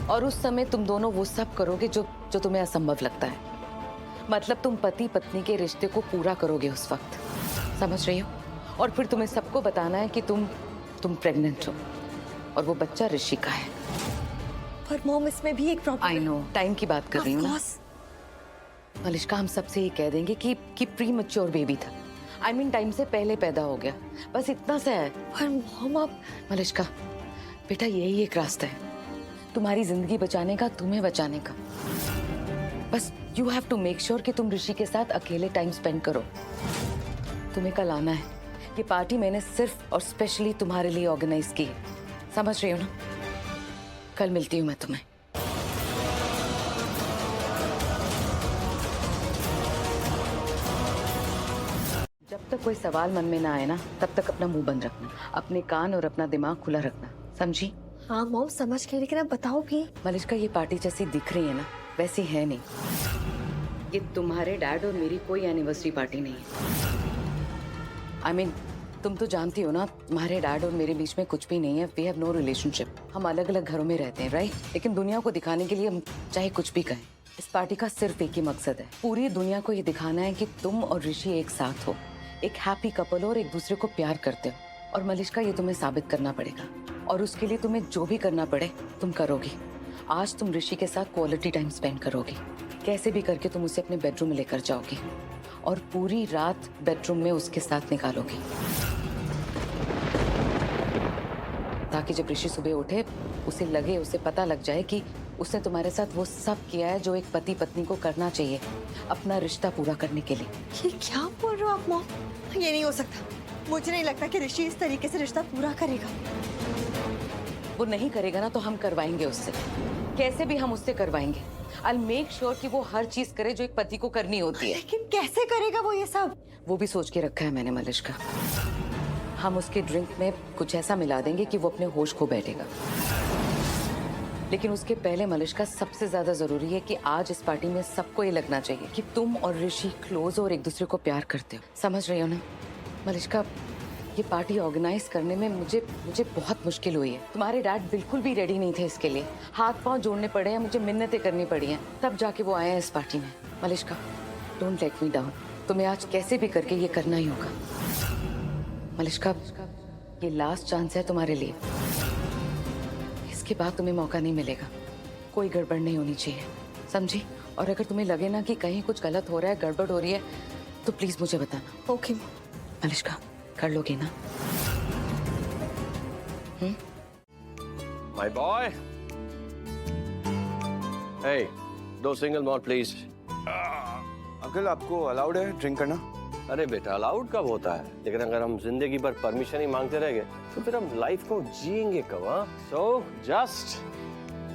और उस समय तुम दोनों वो सब करोगे जो तुम्हें असंभव लगता है। मतलब तुम पति पत्नी के रिश्ते को पूरा करोगे उस वक्त, समझ रही हो? और फिर तुम्हें सबको बताना है कि तुम प्रेग्नेंट हो और वो बच्चा ऋषि का है। पर मॉम, इसमें भी एक प्रॉब्लम। आई नो, टाइम की बात कर रही हूँ ना मलिष्का। हम सबसे ये कह देंगे कि प्री मैच्योर बेबी था, आई मीन टाइम से पहले पैदा हो गया, बस इतना सा है। पर मॉम, आप मलिष्का बेटा, यही एक रास्ता है तुम्हारी जिंदगी बचाने का, तुम्हें बचाने का। बस you have to make sure कि तुम ऋषि के साथ अकेले टाइम स्पेंड करो। तुम्हें कल आना है, ये पार्टी मैंने सिर्फ और स्पेशली तुम्हारे लिए ऑर्गेनाइज की है, समझ रही हो ना? कल मिलती हूँ मैं तुम्हें। जब तक कोई सवाल मन में ना आए ना, तब तक अपना मुंह बंद रखना, अपने कान और अपना दिमाग खुला रखना, समझी? हाँ मॉम, समझ के, लेकिन आप बताओ भी। मलिष्का, ये पार्टी जैसी दिख रही है ना, वैसी है नहीं। ये तुम्हारे डैड और मेरी कोई एनिवर्सरी पार्टी नहीं है। आई मीन, तुम तो जानती हो ना, तुम्हारे डैड और मेरे बीच में कुछ भी नहीं है। We have no relationship. हम अलग अलग घरों में रहते हैं, राइट? लेकिन दुनिया को दिखाने के लिए हम चाहे कुछ भी कहें, इस पार्टी का सिर्फ एक ही मकसद है, पूरी दुनिया को ये दिखाना है कि तुम और ऋषि एक साथ हो, एक हैप्पी कपल हो और एक दूसरे को प्यार करते हो। और मलिष्का, ये तुम्हें साबित करना पड़ेगा, और उसके लिए तुम्हें जो भी करना पड़े तुम करोगी। आज तुम ऋषि के साथ क्वालिटी टाइम स्पेंड करोगी, कैसे भी करके तुम उसे अपने बेडरूम में लेकर जाओगी और पूरी रात बेडरूम में उसके साथ निकालोगी, ताकि जब ऋषि सुबह उठे उसे पता लग जाए कि उसने तुम्हारे साथ वो सब किया है जो एक पति पत्नी को करना चाहिए अपना रिश्ता पूरा करने के लिए। ये क्या बोल रहे हो आप मॉम? ये नहीं हो सकता। मुझे नहीं लगता कि ऋषि इस तरीके से रिश्ता पूरा करेगा। वो नहीं करेगा ना, तो हम करवाएंगे उससे, कैसे भी हम उससे करवाएंगे। I'll make sure कि वो हर चीज करे जो एक पति को करनी होती है। लेकिन कैसे करेगा वो ये सब? वो भी सोच के रखा है मैंने मलिष्का। हम उसके ड्रिंक में कुछ ऐसा मिला देंगे कि वो अपने होश खो बैठेगा। लेकिन उसके पहले मलिष्का, सबसे ज्यादा जरूरी है कि आज इस पार्टी में सबको ये लगना चाहिए कि तुम और ऋषि क्लोज और एक दूसरे को प्यार करते हो, समझ रही हो ना? मलिष्का, ये पार्टी ऑर्गेनाइज करने में मुझे बहुत मुश्किल हुई है। तुम्हारे डैड बिल्कुल भी रेडी नहीं थे इसके लिए, हाथ पांव जोड़ने पड़े हैं, मुझे मिन्नतें करनी पड़ी हैं, तब जाके वो आए हैं इस पार्टी में। Malishka, don't let me down, तुम्हें आज कैसे भी करके ये करना ही होगा। मलिष्का, ये लास्ट चांस है तुम्हारे लिए, इसके बाद तुम्हें मौका नहीं मिलेगा। कोई गड़बड़ नहीं होनी चाहिए, समझी? और अगर तुम्हें लगे ना कि कहीं कुछ गलत हो रहा है, गड़बड़ हो रही है, तो प्लीज मुझे बताना। ओके मलिष्का, कर लोगे ना? My boy. Hey, 2 single more please. Uncle, आपको अलाउड है ड्रिंक करना? अरे बेटा, अलाउड कब होता है? लेकिन अगर हम जिंदगी भर परमिशन ही मांगते रहेंगे तो फिर हम लाइफ को जिएंगे कब? So just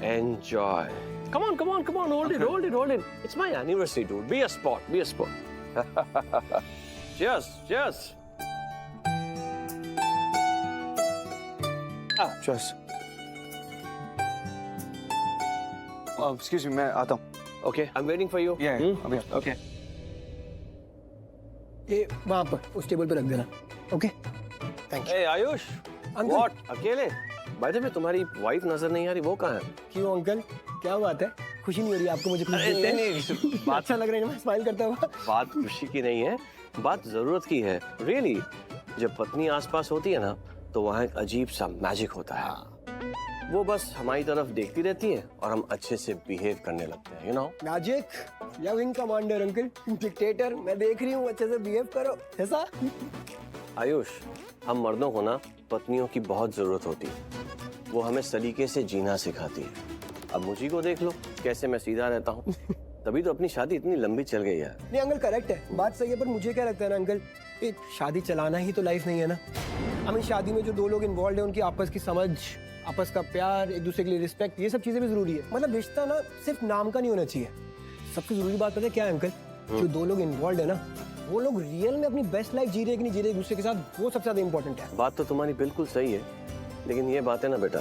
enjoy. Come on, hold it. It's my anniversary, dude. Be a sport. Cheers. Cheers. Excuse me, मैं आता हूँ। Okay, I'm waiting for you. अभी Okay. ये वहाँ पर उस टेबल पे रख देना। Okay, thank you. Hey Ayush, uncle. What? अकेले? बाय द वे, तुम्हारी वाइफ नजर नहीं आ रही, वो कहाँ है? क्यों अंकल, क्या बात है? खुशी नहीं हो रही आपको मुझे? नहीं, बात अच्छा लग रहा है ना, मैं स्माइल करता हुआ। बात खुशी की नहीं है, बात जरूरत की है। रियली, जब पत्नी आसपास होती है ना, तो वहाँ एक अजीब सा मैजिक होता है। वो बस हमारी तरफ देखती रहती है और हम अच्छे से बिहेव करने लगते हैं, यू नो? मैजिक या विंग कमांडर अंकल, डिक्टेटर, मैं देख रही हूँ, अच्छे से बिहेव करो, ऐसा? आयुष, हम मर्दों को ना पत्नियों की बहुत जरूरत होती है, वो हमें सलीके से जीना सिखाती है। अब मुझे को देख लो, कैसे मैं सीधा रहता हूँ, तभी तो अपनी शादी इतनी लंबी चल गई है। नहीं अंकल, करेक्ट है, बात सही है, पर मुझे क्या लगता है ना अंकल, ये शादी चलाना ही तो लाइफ नहीं है ना। हमें शादी में जो दो लोग इन्वॉल्व है उनकी आपस की समझ, आपस का प्यार, एक दूसरे के लिए रिस्पेक्ट, ये सब चीजें भी जरूरी है। मतलब रिश्ता ना सिर्फ नाम का नहीं होना चाहिए। सबसे जरूरी बात पता है क्या है अंकल? जो दो लोग इन्वॉल्व है ना, वो लोग रियल में अपनी बेस्ट लाइफ जी रहे कि नहीं जी रहे एक दूसरे के साथ, वो सबसे ज्यादा इंपॉर्टेंट है। बात तो तुम्हारी बिल्कुल सही है, लेकिन ये बात है ना बेटा,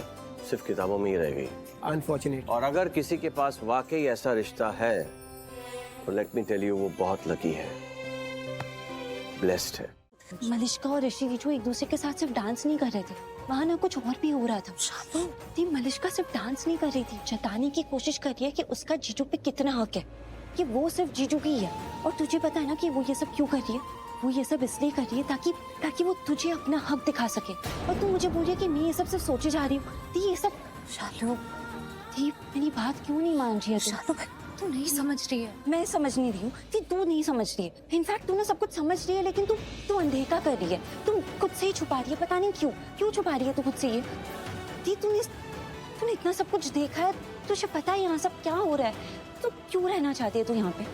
सिर्फ किताबों में ही रह गई। अनफॉर्चुनेट। और अगर किसी के पास वाकई ऐसा रिश्ता है तो लेट मी टेल यू, वो बहुत लकी है, ब्लेस्ड है। मलिश्का और ऋषि जो एक दूसरे के साथ सिर्फ डांस नहीं कर रहे थे, वहाँ ना कुछ और भी हो रहा था। दी मलिश्का सिर्फ डांस नहीं कर रही थी, जताने की कोशिश कर रही है कि उसका जीजू पे कितना हक है, कि वो सिर्फ जीजू की ही है। और तुझे पता है ना कि वो ये सब क्यों कर रही है? वो ये सब इसलिए कर रही है ताकि वो तुझे अपना हक दिखा सके। और तू मुझे बोल रही है कि मैं ये सब सिर्फ सोचे जा रही हूँ। दी ये सब शालू, दी मेरी बात क्यों नहीं मान रही है? शालू तू नहीं समझ रही है। मैं समझ नहीं रही हूँ, तू नहीं समझ रही है। इनफैक्ट तू ना सब कुछ समझ रही है, लेकिन तू अनदेखा कर रही है। तू खुद से ही छुपा रही है, पता नहीं क्यों छुपा रही है तू खुद से ये। दी तूने इतना सब कुछ देखा है, तुझे पता है यहाँ सब क्या हो रहा है। तू क्यों रहना चाहती है तू यहाँ पे?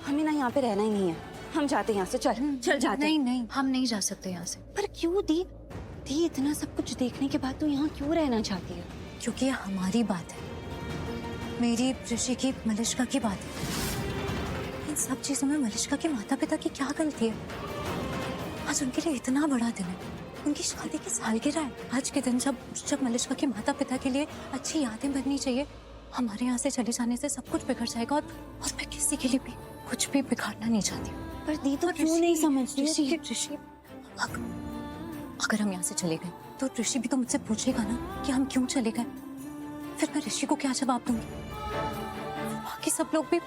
हमें ना यहाँ पे रहना ही नहीं है, हम जाते हैं यहाँ से। चल जाते। नहीं, हम नहीं जा सकते यहाँ से। पर क्यों दी इतना सब कुछ देखने के बाद तू यहाँ क्यों रहना चाहती है? क्योंकि ये हमारी बात है, मेरी, ऋषि की, मलिश्का की बात है। इन सब चीजों में मलिश्का के माता पिता की क्या गलती है? आज उनके लिए इतना बड़ा दिन है, उनकी शादी की सालगिरह है। आज के दिन जब मलिश्का के माता पिता के लिए अच्छी यादें बननी चाहिए, हमारे यहाँ से चले जाने से सब कुछ बिगड़ जाएगा। और मैं किसी के लिए भी कुछ भी बिगाड़ना नहीं चाहती। पर दी तो क्यों नहीं समझ रही? ऋषि, अगर हम यहाँ से चले गए तो ऋषि भी तो मुझसे पूछेगा ना कि हम क्यों चले गए। फिर मैं ऋषि को क्या जवाब दूंगी? बाकी सब लोग भी।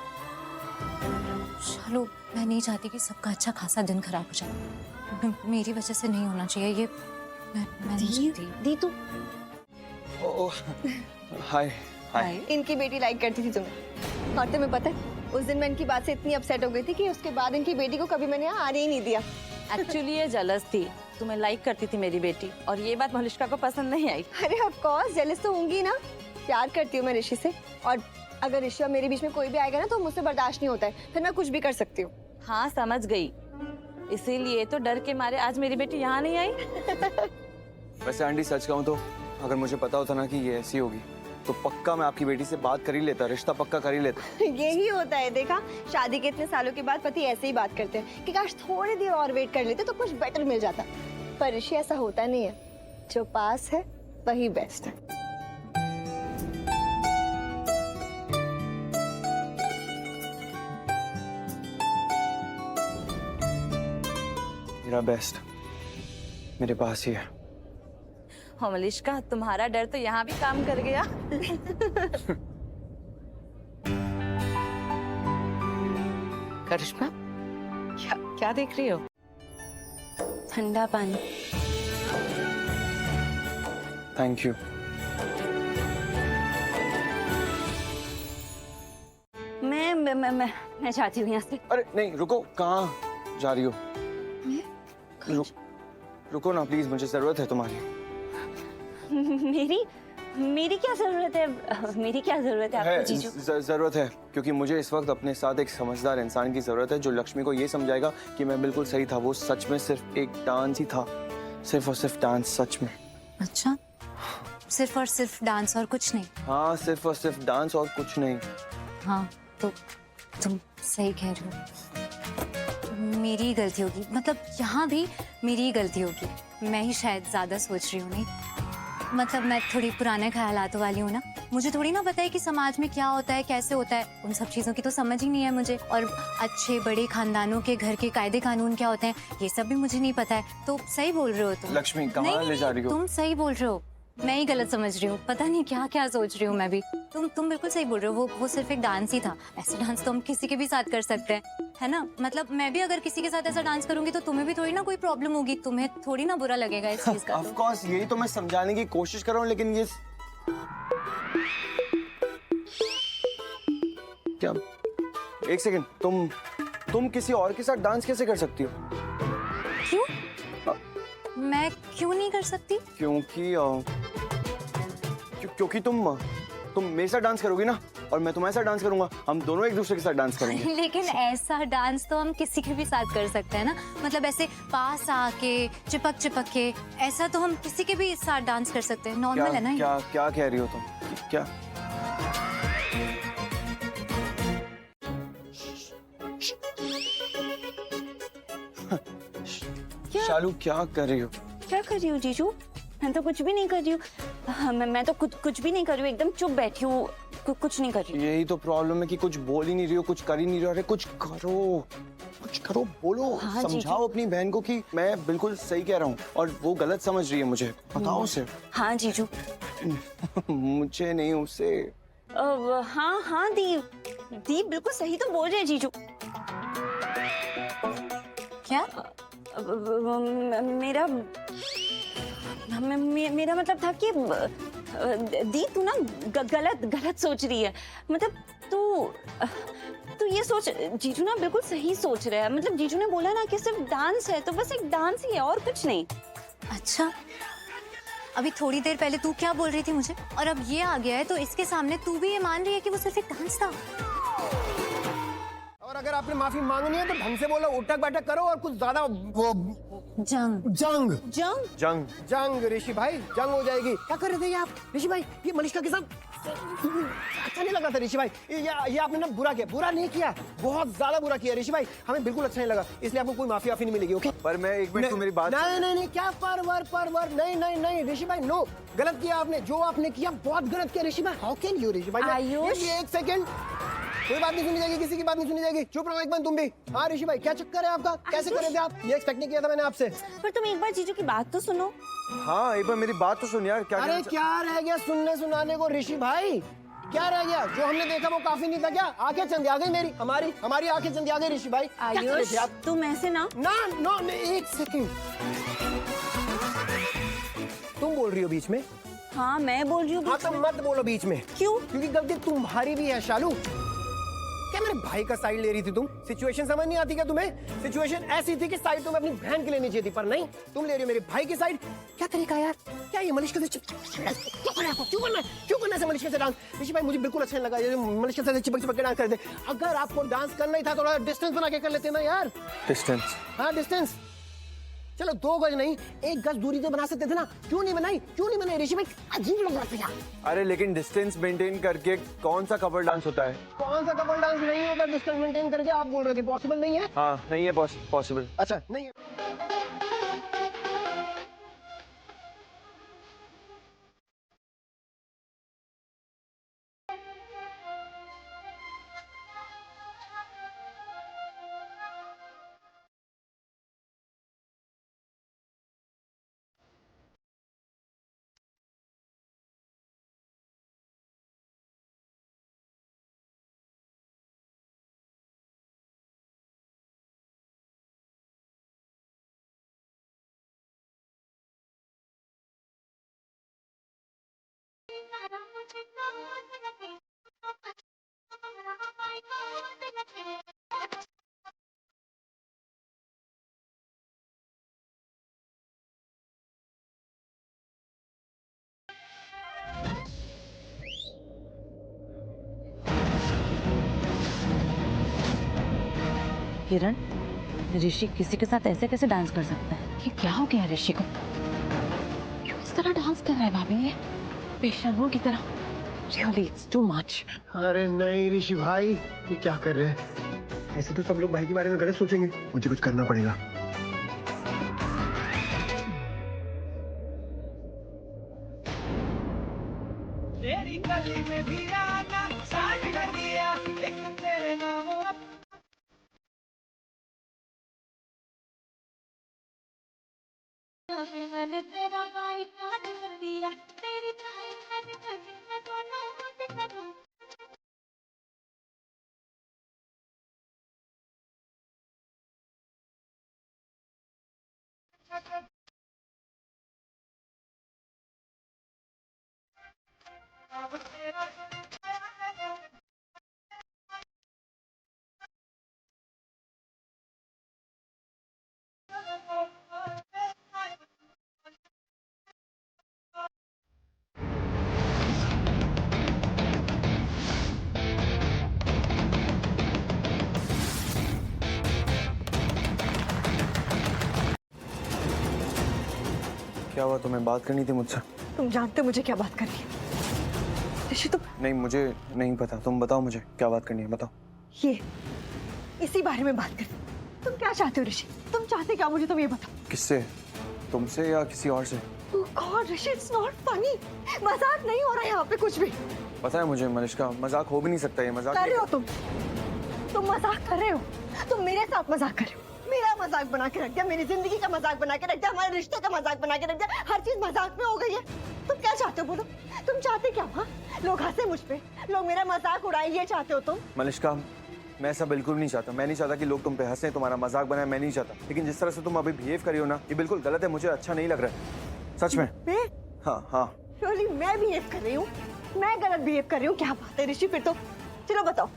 शालू, मैं नहीं चाहती कि सबका अच्छा खासा दिन खराब हो जाए। मेरी वजह से नहीं होना चाहिए ये। मैं नहीं चाहती। दी तू हाय हाय। इनकी बेटी लाइक करती थी तुम्हें, और तुम्हें पता है उस दिन मैं इनकी बात से इतनी अपसेट हो गई थी कि उसके बाद इनकी बेटी को कभी मैंने यहाँ आने ही नहीं दिया। एक्चुअली ये जलस थी, तुम्हें लाइक करती थी मेरी बेटी, और ये बात मलिश्का को पसंद नहीं आई। अरे ऑफ कोर्स जेलस तो होंगी ना, प्यार करती हूँ मैं ऋषि से, और अगर ऋषि और मेरे बीच में कोई भी आएगा ना तो मुझसे बर्दाश्त नहीं होता है, फिर मैं कुछ भी कर सकती हूँ। हाँ समझ गई, इसीलिए तो डर के मारे आज मेरी बेटी यहाँ नहीं आई। वैसे आंटी सच कहूँ तो अगर मुझे पता होता ना कि ये ऐसी होगी तो पक्का मैं आपकी बेटी से बात कर ही लेता, रिश्ता पक्का कर ही लेता। यही होता है, देखा शादी के इतने सालों के बाद पति ऐसे ही बात करते हैं कि काश थोड़ी देर और वेट कर लेते तो कुछ बेटर मिल जाता। पर ऋषि ऐसा होता नहीं है, जो पास है वही बेस्ट है। मेरा बेस्ट मेरे पास ही है। हो मलिश्का, तुम्हारा डर तो यहाँ भी काम कर गया। करिश्मा, क्या देख रही हो? ठंडा पानी। Thank you. मैं जाती हूँ यहाँ से। अरे नहीं रुको, कहाँ जा रही हो? रुको ना प्लीज, मुझे जरूरत है तुम्हारी। मेरी क्या जरूरत है? मेरी क्या जरूरत है आपको जीजू? जरूरत है क्योंकि मुझे इस वक्त अपने साथ एक समझदार इंसान की जरूरत है जो लक्ष्मी को ये समझाएगा कि मैं बिल्कुल सही था। वो सच में सिर्फ एक डांस ही था, सिर्फ और सिर्फ डांस, सच में। अच्छा, सिर्फ और सिर्फ डांस और कुछ नहीं? हाँ, सिर्फ और सिर्फ डांस और कुछ नहीं। हाँ तो तुम सही कह रहे हो, मेरी ही गलती होगी, मतलब यहाँ भी मेरी ही गलती होगी। मैं ही शायद ज्यादा सोच रही हूँ। नहीं मतलब मैं थोड़ी पुराने ख्यालातों वाली हूँ ना, मुझे थोड़ी ना पता है कि समाज में क्या होता है, कैसे होता है, उन सब चीज़ों की तो समझ ही नहीं है मुझे। और अच्छे बड़े खानदानों के घर के कायदे कानून क्या होते हैं ये सब भी मुझे नहीं पता है। तो सही बोल रहे हो तुम। लक्ष्मी कहाँ ले जा रही हो? तुम सही बोल रहे हो, मैं ही गलत समझ रही हूँ। पता नहीं क्या क्या सोच रही हूँ मैं भी। तुम बिल्कुल सही बोल रहे हो, वो सिर्फ एक डांस ही था। ऐसा डांस तो हम किसी के भी साथ कर सकते हैं, है ना? मतलब मैं भी अगर किसी के साथ ऐसा डांस करूंगी तो तुम्हें भी थोड़ी ना कोई प्रॉब्लम होगी, तुम्हें थोड़ी ना बुरा लगेगा इस चीज का। ऑफ कोर्स, यही तो मैं समझाने की कोशिश कर रहा हूँ, लेकिन ये क्या? एक सेकंड, तुम किसी और के साथ डांस कैसे कर सकती हो? क्यों? मैं क्यों नहीं कर सकती? क्योंकि क्योंकि तुम मेरे साथ डांस करोगी ना, और मैं तुम्हारे साथ डांस करूंगा, हम दोनों एक दूसरे के साथ डांस करेंगे। लेकिन ऐसा डांस तो हम किसी के भी साथ कर सकते हैं ना, मतलब ऐसे पास आके चिपक चिपक के, ऐसा तो हम किसी के भी साथ डांस कर सकते हैं, नॉर्मल है ना ये? क्या क्या कह रही हो तुम? क्या शालू क्या कर रही हो? क्या कर रही हूँ जीजू? मैं तो कुछ भी नहीं कर रही हूँ। हाँ, मैं तो कुछ भी नहीं कर रही हूँ, एकदम चुप बैठी हूँ, कुछ नहीं कर रही हूँ। यही तो प्रॉब्लम है कि कुछ बोल ही नहीं रही हो, कुछ कर ही नहीं रही हो। अरे कुछ करो, बोलो। हाँ, समझाओ अपनी बहन को कि मैं बिल्कुल सही कह रहा हूँ और वो गलत समझ रही है मुझे। बताओ उसे। हाँ जीजू। मुझे नहीं, उसे। हाँ दी बिल्कुल सही तो बोल रहे हैं जीजू। क्या? मेरा मतलब था कि दी तू ना गलत सोच रही है। मतलब तू ये सोच, जीजू ना बिल्कुल सही सोच रहा है। मतलब जीजू ने बोला ना कि सिर्फ डांस है तो बस एक डांस ही है और कुछ नहीं। अच्छा, अभी थोड़ी देर पहले तू क्या बोल रही थी मुझे, और अब ये आ गया है तो इसके सामने तू भी ये मान रही है कि वो सिर्फ एक डांस था? और अगर आपने माफी मांगनी है तो ढंग से बोलो, उठक बैठक करो और कुछ ज्यादा वो जंग ऋषि भाई, जंग हो जाएगी। क्या कर रहे थे ये आप ऋषि भाई? ये मलिष्का के साथ अच्छा नहीं लगा था ऋषि भाई। ये आपने ना बुरा किया, बुरा नहीं किया, बहुत ज्यादा बुरा किया ऋषि भाई, हमें बिल्कुल अच्छा नहीं लगा, इसलिए आपको कोई माफी नहीं मिलेगी। ओके? पर मैं एक मिनट, मेरी बात। नहीं क्या पर नहीं ऋषि भाई, नो, गलत किया आपने, जो आपने किया बहुत गलत किया ऋषि भाई। हाउ कैन यू ऋषि भाई? आयुष, एक सेकंड, कोई बात नहीं सुनी जाएगी, किसी की बात नहीं सुनी जाएगी, चुप रहो एक बार तुम भी। हाँ ऋषि भाई, क्या चक्कर है आपका? कैसे कर रहे थे आप? ये एक्सपेक्ट नहीं किया था मैंने आपसे। पर तुम एक बार जीजू की बात तो सुनो। हाँ, एक बार मेरी बात तो सुन यार। अरे क्या रह गया सुनने सुनाने को ऋषि भाई? क्या रह गया? जो हमने देखा वो काफी नहीं था क्या? आंखें चंदिया गई मेरी, हमारी आंखें चंदिया गई ऋषि भाई। आयुष, तुम ऐसे ना एक सेकंड, तुम बोल रही हो बीच में? हाँ मैं बोल रही हूँ। हाँ तो मत बोलो बीच में। क्यों? क्योंकि गलती तुम्हारी भी है शालू। क्या मेरे भाई का साइड ले रही थी तुम? सिचुएशन समझ नहीं आती क्या तुम्हें? सिचुएशन ऐसी थी कि साइड तुम्हें अपनी बहन की लेनी चाहिए थी, पर नहीं, तुम ले रही हो मेरे भाई की साइड। क्या तरीका यार? क्या ये मलिष्का से क्यों करना है मलिष्का से डांस? ऋषि भाई मुझे बिल्कुल अच्छा नहीं लगा ये मलिष्का से चिपक के डांस करते। अगर आपको डांस करना ही था तो थोड़ा डिस्टेंस बना के कर लेते ना यार। डिस्टेंस? हाँ डिस्टेंस, चलो 2 गज नहीं 1 गज दूरी तो बना सकते थे ना, क्यों नहीं बनाई ऋषि भाई? अजीब लग रहा था। अरे लेकिन डिस्टेंस मेंटेन करके कौन सा कपल डांस होता है? कौन सा कपल डांस नहीं होता डिस्टेंस मेंटेन करके? आप बोल रहे थे पॉसिबल नहीं है। हाँ नहीं है पॉसिबल। अच्छा नहीं है। किरण, ऋषि किसी के साथ ऐसे कैसे डांस कर सकता है? ये क्या हो गया ऋषि को? क्यों इस तरह डांस कर रहा है भाभी? ये बेशर्मों की तरह। Really, it's too much. अरे नहीं ऋषि भाई, ये क्या कर रहे हैं? ऐसे तो सब लोग भाई के बारे में गलत सोचेंगे, मुझे कुछ करना पड़ेगा। क्या हुआ, तुम्हें बात करनी थी मुझसे? तुम जानते हो मुझे क्या बात करनी है ऋषि? तुम नहीं, मुझे नहीं पता, तुम बताओ मुझे क्या बात करनी है, बताओ। ये इसी बारे में बात कर। तुम क्या चाहते हो ऋषि? तुम चाहते क्या मुझे? तुम ये बताओ। किससे? तुमसे या किसी और से? Oh God, Rishi, it's not funny. मजाक नहीं हो रहा है यहाँ पे कुछ भी। पता है मुझे मलिष्का, मजाक हो भी नहीं सकता ये, मजाक कर रहे हो तुम मजाक कर रहे हो। तुम मेरे साथ मजाक कर रहे हो, मेरा मजाक बना के रख दिया, मेरी जिंदगी का मजाक बना के रख दिया, हमारे रिश्ते का मजाक बना के रख दिया, हर चीज मजाक में हो गई है। तुम क्या चाहते हो बोलो? तुम चाहते क्या? हाँ, लोग हंसे मुझ पे, लोग मेरा मजाक उड़ाए, ये चाहते हो तुम? मलिष्का, मैं ऐसा बिल्कुल नहीं चाहता। मैं नहीं चाहता कि लोग तुम पे हंसे, तुम्हारा मजाक बनाए, मैं नहीं चाहता। लेकिन जिस तरह से तुम अभी बिहेव करी हो ना, ये बिल्कुल गलत है, मुझे अच्छा नहीं लग रहा है, सच में। हाँ हाँ, Surely मैं बिहेव कर रही हूँ? मैं गलत बिहेव कर रही हूँ? क्या बात है ऋषि, फिर तो चलो बताओ।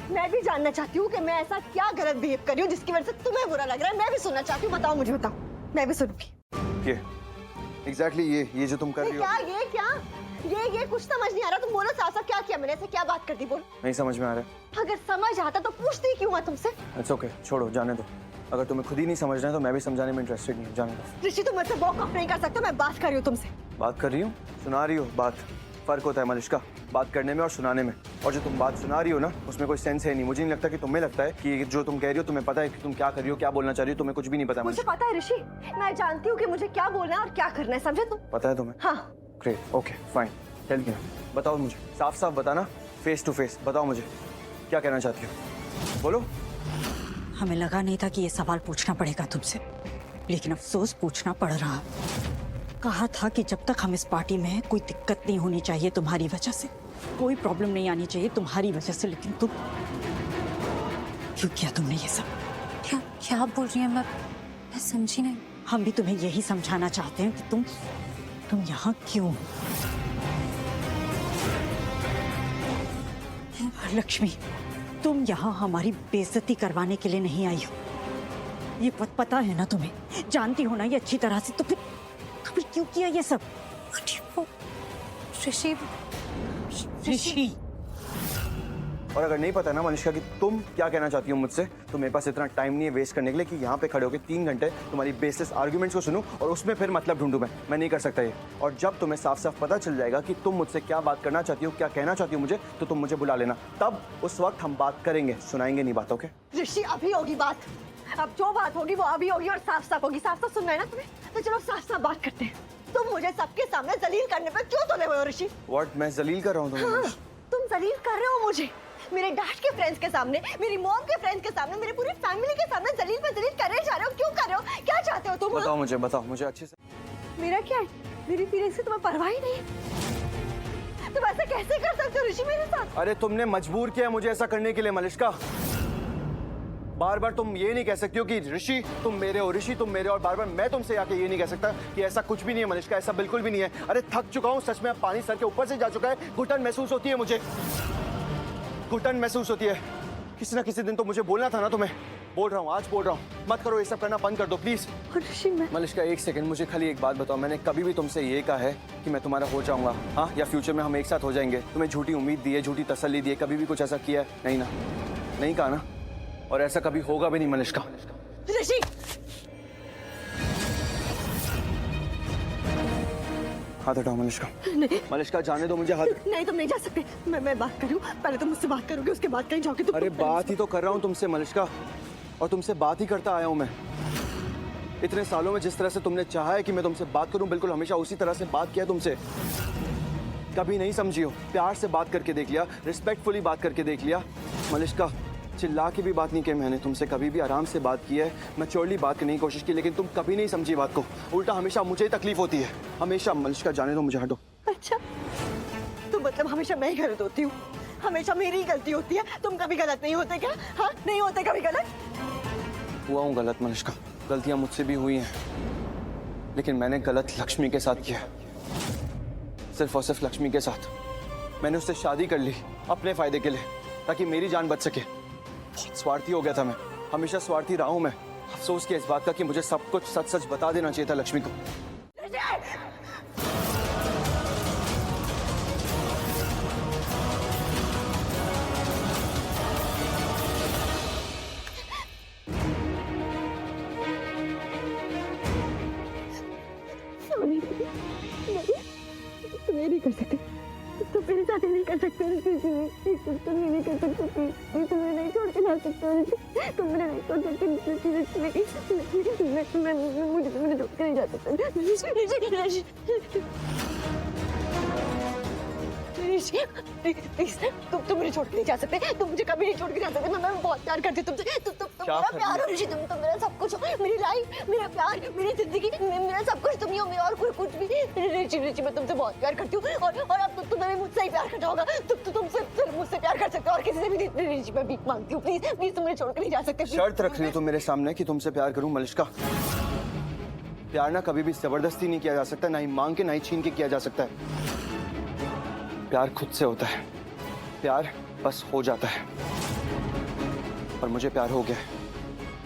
मैं भी जानना चाहती हूँ कि मैं ऐसा क्या गलत बिहेव कर रही हूँ जिसकी वजह से तुम्हें बुरा लग रहा है। मैं भी सुनना चाहती हूँ, बताओ मुझे, बताओ, मैं भी सुनूंगी। ये एग्जैक्टली ये जो तुम कर रही हो। क्या ये क्या ये कुछ समझ नहीं आ रहा। तुम बोलो साफ साफ, क्या किया मैंने? ऐसे क्या बात कर दी? बोलो। नहीं समझ में आ रहा है। अगर समझ आता तो पूछती क्यों मैं तुमसे? इट्स ओके, छोड़ो, जाने दो। अगर तुम्हें खुद ही नहीं समझना है तो मैं भी समझाने में इंटरेस्टेड नहीं हूँ, जाने दो। ऋषि, तुम मुझसे वॉक ऑफ नहीं कर सकते। मैं बात कर रही हूँ तुमसे। बात कर रही हूँ, सुना रही हो बात। फर्क होता है मलिष्का, बात करने में और सुनाने में। और जो तुम बात सुना रही हो ना, उसमें कोई सेंस है नहीं। मुझे नहीं लगता कि तुम्हें लगता है कि जो तुम कह रही हो तुम्हें पता है कि तुम क्या कर रही हो, क्या बोलना चाह रही हो। तुम्हें कुछ भी नहीं पता। मुझे पता है ऋषि, मैं जानती हूँ कि मुझे क्या बोलना है और क्या करना है, समझे तुम? पता है तुम्हें? हाँ। Great, okay, fine. Tell me, बताओ मुझे, साफ साफ बताना, फेस टू फेस बताओ मुझे, क्या कहना चाहती हो, बोलो। हमें लगा नहीं था कि ये सवाल पूछना पड़ेगा तुमसे, लेकिन अफसोस पूछना पड़ रहा। कहा था कि जब तक हम इस पार्टी में हैं कोई दिक्कत नहीं होनी चाहिए तुम्हारी वजह से, कोई प्रॉब्लम नहीं आनी चाहिए तुम्हारी वजह से, लेकिन तुम क्यों किया तुमने ये सब? क्या बोल रही है? मैं समझी नहीं। हम भी तुम्हें यही समझाना चाहते हैं कि तुम यहाँ क्यों? लक्ष्मी, तुम यहाँ हमारी बेइज्जती करवाने के लिए नहीं आई हो। ये पता है ना तुम्हें, जानती हो ना ये अच्छी तरह से, तो फिर क्यों किया ये सब? ऋषि, और अगर नहीं पता ना मनीषा कि तुम क्या कहना चाहती हो मुझसे, तो मेरे पास इतना टाइम नहीं है वेस्ट करने के लिए कि यहाँ पे खड़े होकर 3 घंटे तुम्हारी बेसिस आर्ग्यूमेंट्स को सुनूं और उसमें फिर मतलब ढूंढूं। मैं नहीं कर सकता ये। और जब तुम्हें साफ साफ पता चल जाएगा कि तुम मुझसे क्या बात करना चाहती हो, क्या कहना चाहती हो मुझे, तो तुम मुझे बुला लेना, तब उस वक्त हम बात करेंगे, सुनाएंगे नहीं बातों के। ऋषि, अभी होगी बात। अब जो बात होगी वो अभी होगी और साफ साफ होगी। साफ साफ सुनना है ना तुम्हें? तो चलो साफ साफ बात करते हैं। तुम मुझे सबके सामने जलील करने पे क्यों तुले हुए हो ऋषि? व्हाट, मैं जलील कर रहा हूँ तुम्हें? हाँ, तुम जलील कर रहे हो मुझे, मेरे डैड के फ्रेंड्स के सामने, मेरी मॉम के फ्रेंड्स के सामने, मेरी पूरी फैमिली के सामने जलील पे जलील कर रहे जा रहे हो। क्यों कर रहे हो? क्या चाहते हो तुम? बताओ मुझे अच्छे से। मेरा क्या है? मेरी फीलिंग्स से तुम्हें परवाह ही नहीं है। तुम ऐसा कैसे कर सकते हो ऋषि मेरे साथ? अरे तुमने मजबूर किया मुझे ऐसा करने के लिए मलिष्का। बार बार तुम ये नहीं कह सकती हो कि ऋषि तुम मेरे हो, ऋषि तुम मेरे, और बार बार मैं तुमसे आके ये नहीं कह सकता कि ऐसा कुछ भी नहीं है मलिष्का, ऐसा बिल्कुल भी नहीं है। अरे थक चुका हूँ सच में, अब पानी सर के ऊपर से जा चुका है, घुटन महसूस होती है मुझे, घुटन महसूस होती है। किसी ना किसी दिन तो मुझे बोलना था ना तुम्हें। बोल रहा हूँ, आज बोल रहा हूँ, मत करो ये सब करना, बंद कर दो प्लीज। मलिष्का एक सेकंड, मुझे खाली एक बात बताओ, मैंने कभी भी तुमसे ये कहा है कि मैं तुम्हारा हो जाऊंगा, हाँ, या फ्यूचर में हम एक साथ हो जाएंगे? तुम्हें झूठी उम्मीद दी है, झूठी तसल्ली दी है, कभी भी कुछ ऐसा किया है? नहीं ना, नहीं कहा ना, और ऐसा कभी होगा भी नहीं मलिष्का। ऋषि, हाथ हटाओ मलिष्का। मलिष्का जाने दो मुझे, हाथ। नहीं, तुम नहीं जा सकते। मैं बात करूँ, पहले तुम मुझसे बात करोगे, उसके बाद कहीं जाओगे तुम। अरे बात ही तो कर रहा हूँ तुमसे मलिष्का, और तुमसे बात ही करता आया हूँ मैं। इतने सालों में जिस तरह से तुमने चाहा है कि मैं तुमसे बात करूँ, बिल्कुल हमेशा उसी तरह से बात किया तुमसे। कभी नहीं समझी हो, प्यार से बात करके देख लिया, रिस्पेक्टफुली बात करके देख लिया मलिष्का। चिल्ला के भी बात नहीं की मैंने तुमसे, कभी भी आराम से बात की है, मैच्योरली बात करने की कोशिश की, लेकिन तुम कभी नहीं समझी बात को। उल्टा हमेशा मुझे ही तकलीफ होती है, हमेशा। मलिष्का जाने दो मुझे, हटो। अच्छा, तो मतलब हमेशा मैं ही गलत होती हूँ, हमेशा मेरी ही गलती होती है, तुम कभी गलत नहीं होते क्या? हाँ, नहीं होते कभी गलत? हुआ हूँ गलत मलिष्का, गलतियाँ मुझसे भी हुई हैं, लेकिन मैंने गलत लक्ष्मी के साथ किया, सिर्फ और सिर्फ लक्ष्मी के साथ। मैंने उससे शादी कर ली अपने फायदे के लिए, ताकि मेरी जान बच सके। बहुत स्वार्थी हो गया था मैं, हमेशा स्वार्थी रहा हूं मैं। अफसोस किया इस बात का कि मुझे सब कुछ सच सच बता देना चाहिए था लक्ष्मी को। सॉरी। तुम ये नहीं कर सकते, प्लीज तुम्हें नहीं छोड़ के जा सकते, तुम मेरे नहीं छोड़ सकते, मुझे छोड़ के नहीं जा सकते। प्लीज तुम मुझे छोड़ के नहीं जा सकते, तुम मुझे कभी नहीं छोड़ के जा सकते। मैं बहुत प्यार करती हूँ तुमसे, तुम मेरा प्यार हो ऋषि, तुम मेरा सब कुछ हो, मेरी लाइफ, मेरा प्यार, मेरी जिंदगी, मेरा सब कुछ तुम ही हो, मेरा और कोई कुछ भी। ऋषि मैं तुमसे बहुत प्यार करती हूँ और अब तुम्हें मुझसे ही प्यार करना होगा। तुम सिर्फ मुझसे प्यार कर सकते हो और किसी से भी नहीं। ऋषि मैं भीख मांगती हूँ, प्लीज प्लीज तुम मुझे छोड़ के नहीं जा सकते। शर्त रख रही हो तुम मेरे सामने कि तुमसे प्यार करूं मलिश्का? प्यार ना कभी भी जबरदस्ती नहीं किया जा सकता, ना ही मांग के ना ही छीन के किया जा सकता है। प्यार खुद से होता है, प्यार बस हो जाता है। और मुझे प्यार हो गया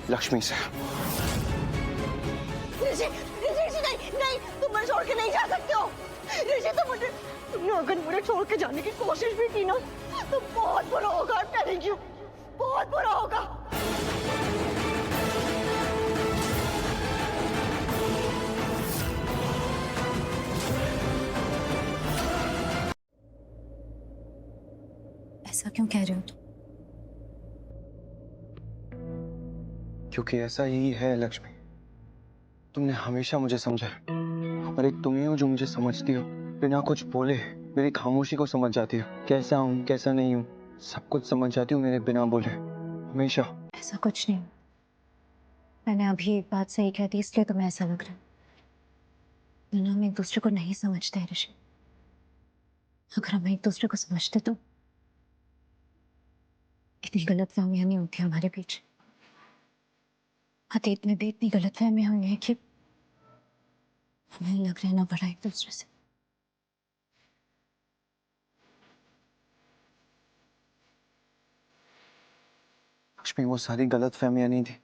लक्ष्मी से। ऋषि नहीं, तुम मुझे छोड़ के नहीं जा सकते हो। ऋषि तुमने अगर मुझे छोड़ के जाने की कोशिश भी की ना तो बहुत बुरा होगा। टेलिंग यू, बहुत बुरा होगा। ऐसा क्यों कह रहे हो तुम? क्योंकि ऐसा ही है लक्ष्मी। तुमने हमेशा मुझे समझा और एक तुम ही हो जो मुझे समझती हो, बिना कुछ बोले मेरी खामोशी को समझ जाती हो। कैसा हूँ कैसा नहीं हूँ सब कुछ समझ जाती हूँ मेरे बिना बोले, हमेशा। ऐसा कुछ नहीं, मैंने अभी एक बात सही कह दी इसलिए तुम्हें ऐसा लग रहा है। वरना हम एक दूसरे को नहीं समझते हैं ऋषि। अगर हम एक दूसरे को समझते तो इतनी गलतफहमियां नहीं होती हमारे बीच। अतीत में भी इतनी गलतफहमियां हुई है कि हमें लग रहना पड़ा एक दूसरे से। लक्ष्मी वो सारी गलतफहमियां नहीं थी,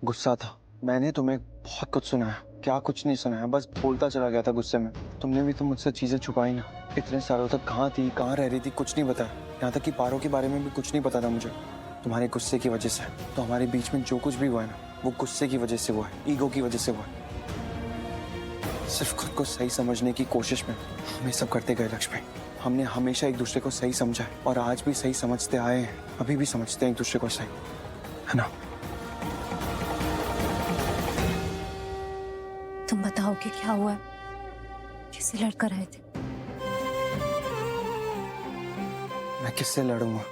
गुस्सा था। मैंने तुम्हें बहुत कुछ सुनाया, क्या कुछ नहीं सुनाया, बस बोलता चला गया था गुस्से में। तुमने भी तो मुझसे चीजें छुपाई ना। इतने सालों तक कहाँ थी, कहाँ रह रही थी, कुछ नहीं बताया। यहाँ तक कि पारो के बारे में भी कुछ नहीं पता था मुझे। तुम्हारे गुस्से की वजह से तो हमारे बीच में जो कुछ भी हुआ है ना, वो गुस्से की वजह से हुआ है, ईगो की वजह से हुआ है। सिर्फ खुद को सही समझने की कोशिश में हम ये सब करते गए लक्ष्मी। हमने हमेशा एक दूसरे को सही समझा है और आज भी सही समझते आए हैं, अभी भी समझते हैं एक दूसरे को सही, है ना? तुम बताओ कि क्या हुआ, किससे लड़कर आए थे? मैं किससे लड़ूंगा?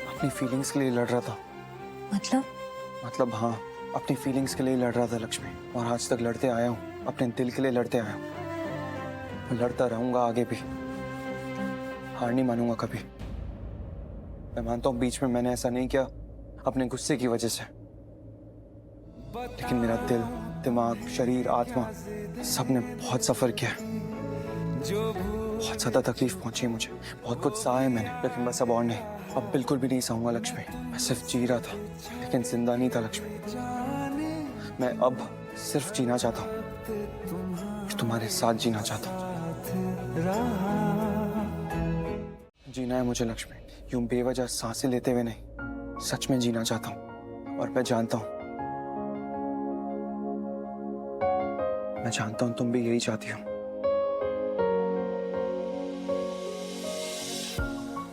अपनी फीलिंग्स के लिए लड़ रहा था। मतलब हाँ, अपनी फीलिंग्स के लिए लड़ रहा था लक्ष्मी। और आज तक लड़ते आया हूँ, अपने दिल के लिए लड़ते आया हूँ। मैं लड़ता रहूंगा आगे भी, हार नहीं मानूंगा कभी। मैं मानता हूँ बीच में मैंने ऐसा नहीं किया अपने गुस्से की वजह से, लेकिन मेरा दिल, दिमाग, शरीर, आत्मा सब ने बहुत सफर किया। बहुत ज्यादा तकलीफ पहुंची मुझे, बहुत कुछ सहा है मैंने, लेकिन बस अब और नहीं, अब बिल्कुल भी नहीं सहूंगा लक्ष्मी। मैं सिर्फ जी रहा था लेकिन जिंदा नहीं था लक्ष्मी। मैं अब सिर्फ जीना चाहता हूँ, तुम्हारे साथ जीना चाहता हूँ। जीना है मुझे लक्ष्मी, यूं बेवजह सांसें लेते हुए नहीं, सच में जीना चाहता हूँ। और मैं जानता हूँ तुम भी यही चाहती हो।